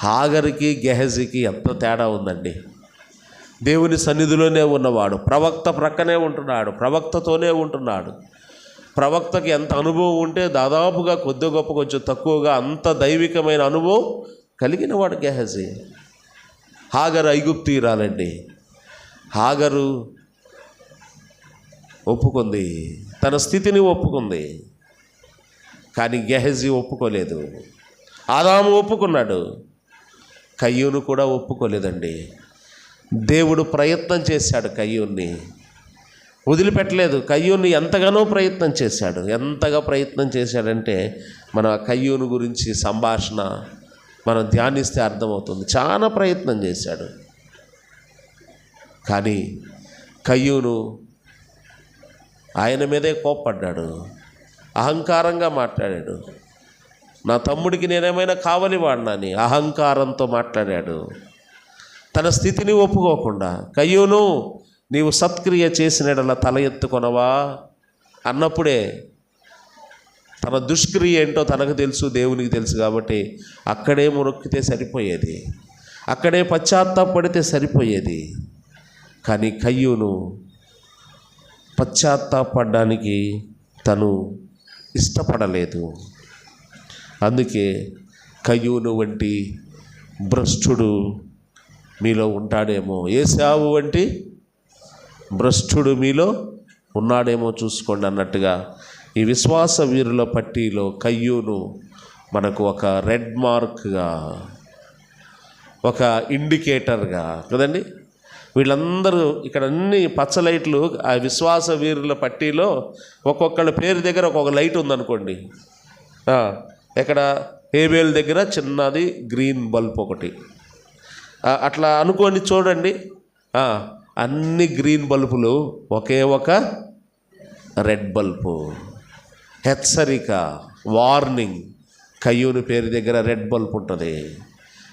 హాగరుకి గెహజీకి ఎంత తేడా ఉందండి. దేవుని సన్నిధిలోనే ఉన్నవాడు, ప్రవక్త ప్రక్కనే ఉంటున్నాడు, ప్రవక్తతోనే ఉంటున్నాడు. ప్రవక్తకి ఎంత అనుభవం ఉంటే దాదాపుగా కొద్ది గొప్ప కొంచెం తక్కువగా అంత దైవికమైన అనుభవం కలిగిన వాడు గెహజీ. హాగరు ఐగుప్తీయురాలండి. హాగరు ఒప్పుకుంది, తన స్థితిని ఒప్పుకుంది. కానీ గెహజీ ఒప్పుకోలేదు. ఆదాము ఒప్పుకున్నాడు, కయ్యూను కూడా ఒప్పుకోలేదండి. దేవుడు ప్రయత్నం చేశాడు, కయ్యూన్ని వదిలిపెట్టలేదు. కయ్యూన్ని ఎంతగానో ప్రయత్నం చేశాడు. ఎంతగా ప్రయత్నం చేశాడంటే మన కయ్యూను గురించి సంభాషణ మనం ధ్యానిస్తే అర్థమవుతుంది. చాలా ప్రయత్నం చేశాడు. కానీ కయ్యూను ఆయన మీదే కోప్పడ్డాడు, అహంకారంగా మాట్లాడాడు. నా తమ్ముడికి నేనేమైనా కావలి వాడినని అహంకారంతో మాట్లాడాడు. తన స్థితిని ఒప్పుకోకుండా, కయ్యూను నీవు సత్క్రియ చేసినడలా తల ఎత్తుకొనవా అన్నప్పుడే తన దుష్క్రియ ఏంటో తనకు తెలుసు, దేవునికి తెలుసు. కాబట్టి అక్కడే మొక్కితే సరిపోయేది, అక్కడే పశ్చాత్తాపడితే సరిపోయేది. కానీ కయ్యూను పశ్చాత్తాపడడానికి తను ఇష్టపడలేదు. అందుకే కయ్యూను వంటి భ్రష్టుడు మీలో ఉంటాడేమో, ఏశావు వంటి భ్రష్టుడు మీలో ఉన్నాడేమో చూసుకోండి అన్నట్టుగా ఈ విశ్వాస వీరుల పట్టీలో కయ్యూను మనకు ఒక రెడ్ మార్క్గా, ఒక ఇండికేటర్గా కదండి. వీళ్ళందరూ ఇక్కడ అన్ని పచ్చ లైట్లు, ఆ విశ్వాస వీరుల పట్టీలో ఒక్కొక్కళ్ళ పేరు దగ్గర ఒక్కొక్క లైట్ ఉందనుకోండి. ఇక్కడ హేబేల్ దగ్గర చిన్నది గ్రీన్ బల్బ్ ఒకటి, అట్లా అనుకోండి. చూడండి, అన్ని గ్రీన్ బల్బులు ఒకే ఒక రెడ్ బల్బు, హెచ్చరిక, వార్నింగ్. కయ్యూను పేరు దగ్గర రెడ్ బల్బ్ ఉంటుంది,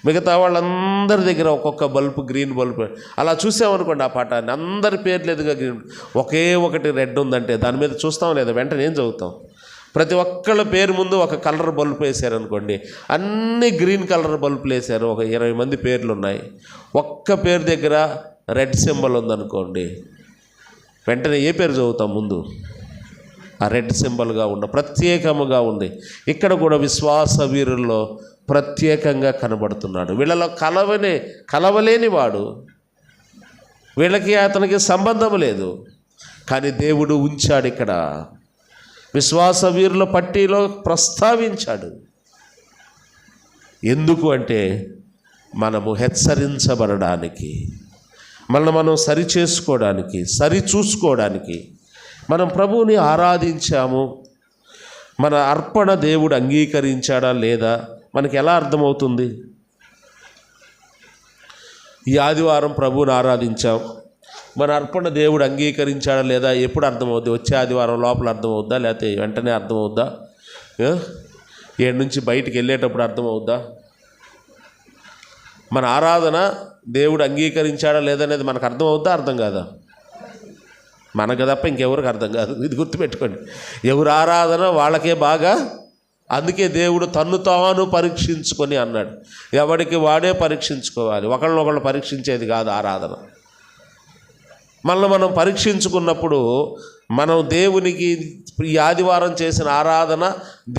మిగతా వాళ్ళందరి దగ్గర ఒక్కొక్క బల్బు గ్రీన్ బల్బు. అలా చూసామనుకోండి ఆ పాఠాన్ని, అందరి పేర్లు ఎదుగా గ్రీన్, ఒకే ఒకటి రెడ్ ఉందంటే దాని మీద చూస్తాం లేదా, వెంటనే ఏం చదువుతాం? ప్రతి ఒక్కళ్ళ పేరు ముందు ఒక కలర్ బల్బు వేసారనుకోండి, అన్ని గ్రీన్ కలర్ బల్బులు వేసారు, ఒక 20 మంది పేర్లు ఉన్నాయి, ఒక్క పేరు దగ్గర రెడ్ సింబల్ ఉందనుకోండి, వెంటనే ఏ పేరు చదువుతాం ముందు? ఆ రెడ్ సింబల్గా ఉన్న ప్రత్యేకముగా ఉంది. ఇక్కడ కూడా విశ్వాస వీరుల్లో ప్రత్యేకంగా కనబడుతున్నాడు. వీళ్ళలో కలవలేని వాడు, వీళ్ళకి అతనికి సంబంధం లేదు, కానీ దేవుడు ఉంచాడు. ఇక్కడ విశ్వాస వీరుల పట్టీలో ప్రస్తావించాడు. ఎందుకు అంటే మనము హెచ్చరించబడడానికి, మనం సరిచేసుకోవడానికి, సరిచూసుకోవడానికి. మనం ప్రభువుని ఆరాధించాము, మన అర్పణ దేవుడు అంగీకరించాడా లేదా మనకి ఎలా అర్థమవుతుంది? ఈ ఆదివారం ప్రభువుని ఆరాధించాం, మన అర్పణ దేవుడు అంగీకరించాడా లేదా ఎప్పుడు అర్థమవుద్ది? వచ్చే ఆదివారం లోపల అర్థమవుద్దా, లేకపోతే వెంటనే అర్థమవుద్దా? 7 నుంచి బయటికి వెళ్ళేటప్పుడు అర్థమవుద్దా? మన ఆరాధన దేవుడు అంగీకరించాడా లేదనేది మనకు అర్థమవుద్దా, అర్థం కాదా? మనకు తప్ప ఇంకెవరికి అర్థం కాదు. ఇది గుర్తుపెట్టుకోండి, ఎవరు ఆరాధన వాళ్ళకే బాగా. అందుకే దేవుడు తన్ను తాను పరీక్షించుకొని అన్నాడు. ఎవరికి వాడే పరీక్షించుకోవాలి, ఒకళ్ళనొకళ్ళు పరీక్షించేది కాదు ఆరాధన. మనం పరీక్షించుకున్నప్పుడు మనం దేవునికి ఈ ఆదివారం చేసిన ఆరాధన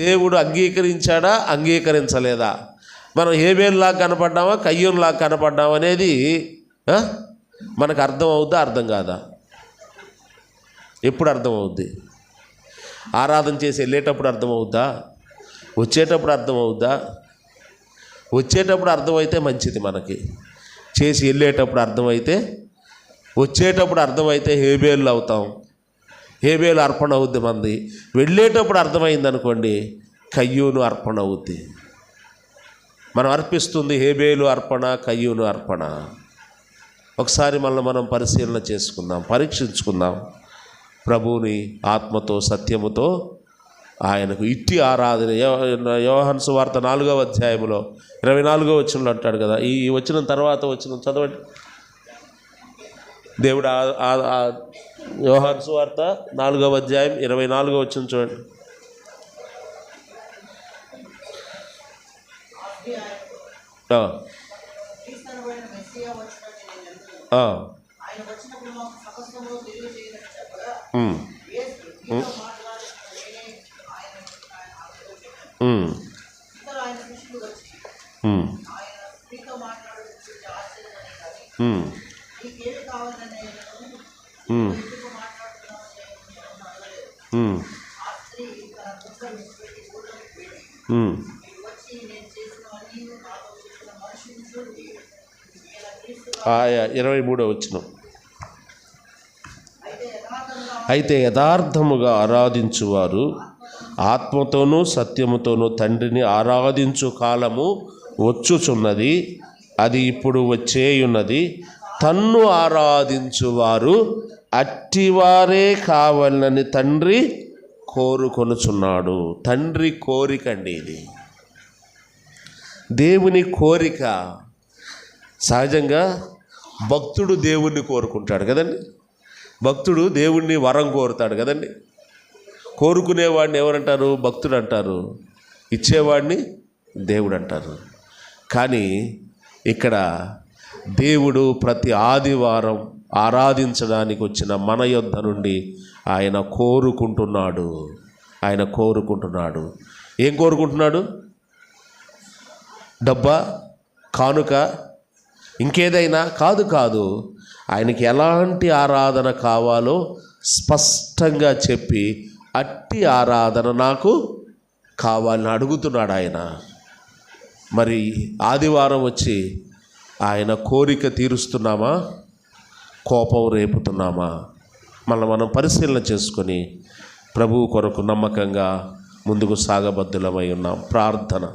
దేవుడు అంగీకరించాడా, అంగీకరించలేదా, మనం హేబేలులాగా కనపడ్డామా, కయ్యూనులాగా కనపడ్డామా అనేది మనకు అర్థం అవుద్దా, అర్థం కాదా? ఎప్పుడు అర్థమవుద్ది? ఆరాధన చేసి వెళ్ళేటప్పుడు అర్థమవుద్దా, వచ్చేటప్పుడు అర్థమవుద్దా? వచ్చేటప్పుడు అర్థమైతే మంచిది మనకి, చేసి వెళ్ళేటప్పుడు అర్థమైతే, వచ్చేటప్పుడు అర్థమైతే హేబేలు అవుతాం, హేబేలు అర్పణ అవుద్ది మంది. వెళ్ళేటప్పుడు అర్థమైంది అనుకోండి, కయ్యూను అర్పణ అవుద్ది. మనం అర్పిస్తుంది హేబేలు అర్పణ, కయ్యూను అర్పణ. ఒకసారి మనం పరిశీలన చేసుకుందాం, పరీక్షించుకుందాం. ప్రభువుని ఆత్మతో సత్యముతో ఆయనకు ఇట్టి ఆరాధన. యోహాను సువార్త 4వ అధ్యాయంలో 24వ వచనంలో అంటాడు కదా, ఈ వచ్చిన తర్వాత వచ్చిన చదవండి. దేవుడు యోహాను సువార్త 4వ అధ్యాయం 24వ వచనం చూడండి. ఉమ్. ఉమ్. 23వ వచనం. అయితే యథార్థముగా ఆరాధించువారు ఆత్మతోనూ సత్యముతోనూ తండ్రిని ఆరాధించు కాలము వచ్చుచున్నది, అది ఇప్పుడు వచ్చేయున్నది. తన్ను ఆరాధించువారు అట్టివారే కావాలని తండ్రి కోరుకొనుచున్నాడు. తండ్రి కోరికండి ఇది, దేవుని కోరిక. సహజంగా భక్తుడు దేవుణ్ణి కోరుకుంటాడు కదండి. భక్తుడు దేవుణ్ణి వరం కోరుతాడు కదండి. కోరుకునేవాడిని ఎవరంటారు? భక్తుడు అంటారు. ఇచ్చేవాడిని దేవుడు అంటారు. కానీ ఇక్కడ దేవుడు ప్రతి ఆదివారం ఆరాధించడానికి వచ్చిన మన యొద్ద నుండి ఆయన కోరుకుంటున్నాడు. ఆయన కోరుకుంటున్నాడు. ఏం కోరుకుంటున్నాడు? డబ్బా, కానుక, ఇంకేదైనా కాదు. ఆయనకి ఎలాంటి ఆరాధన కావాలో స్పష్టంగా చెప్పి అట్టి ఆరాధన నాకు కావాలని అడుగుతున్నాడు ఆయన. మరి ఆదివారం వచ్చి ఆయన కోరిక తీరుస్తున్నామా, కోపం రేపుతున్నామా? మనం పరిశీలన చేసుకొని ప్రభువు కొరకు నమ్మకంగా ముందుకు సాగబద్దులమై ఉన్నాం. ప్రార్థన.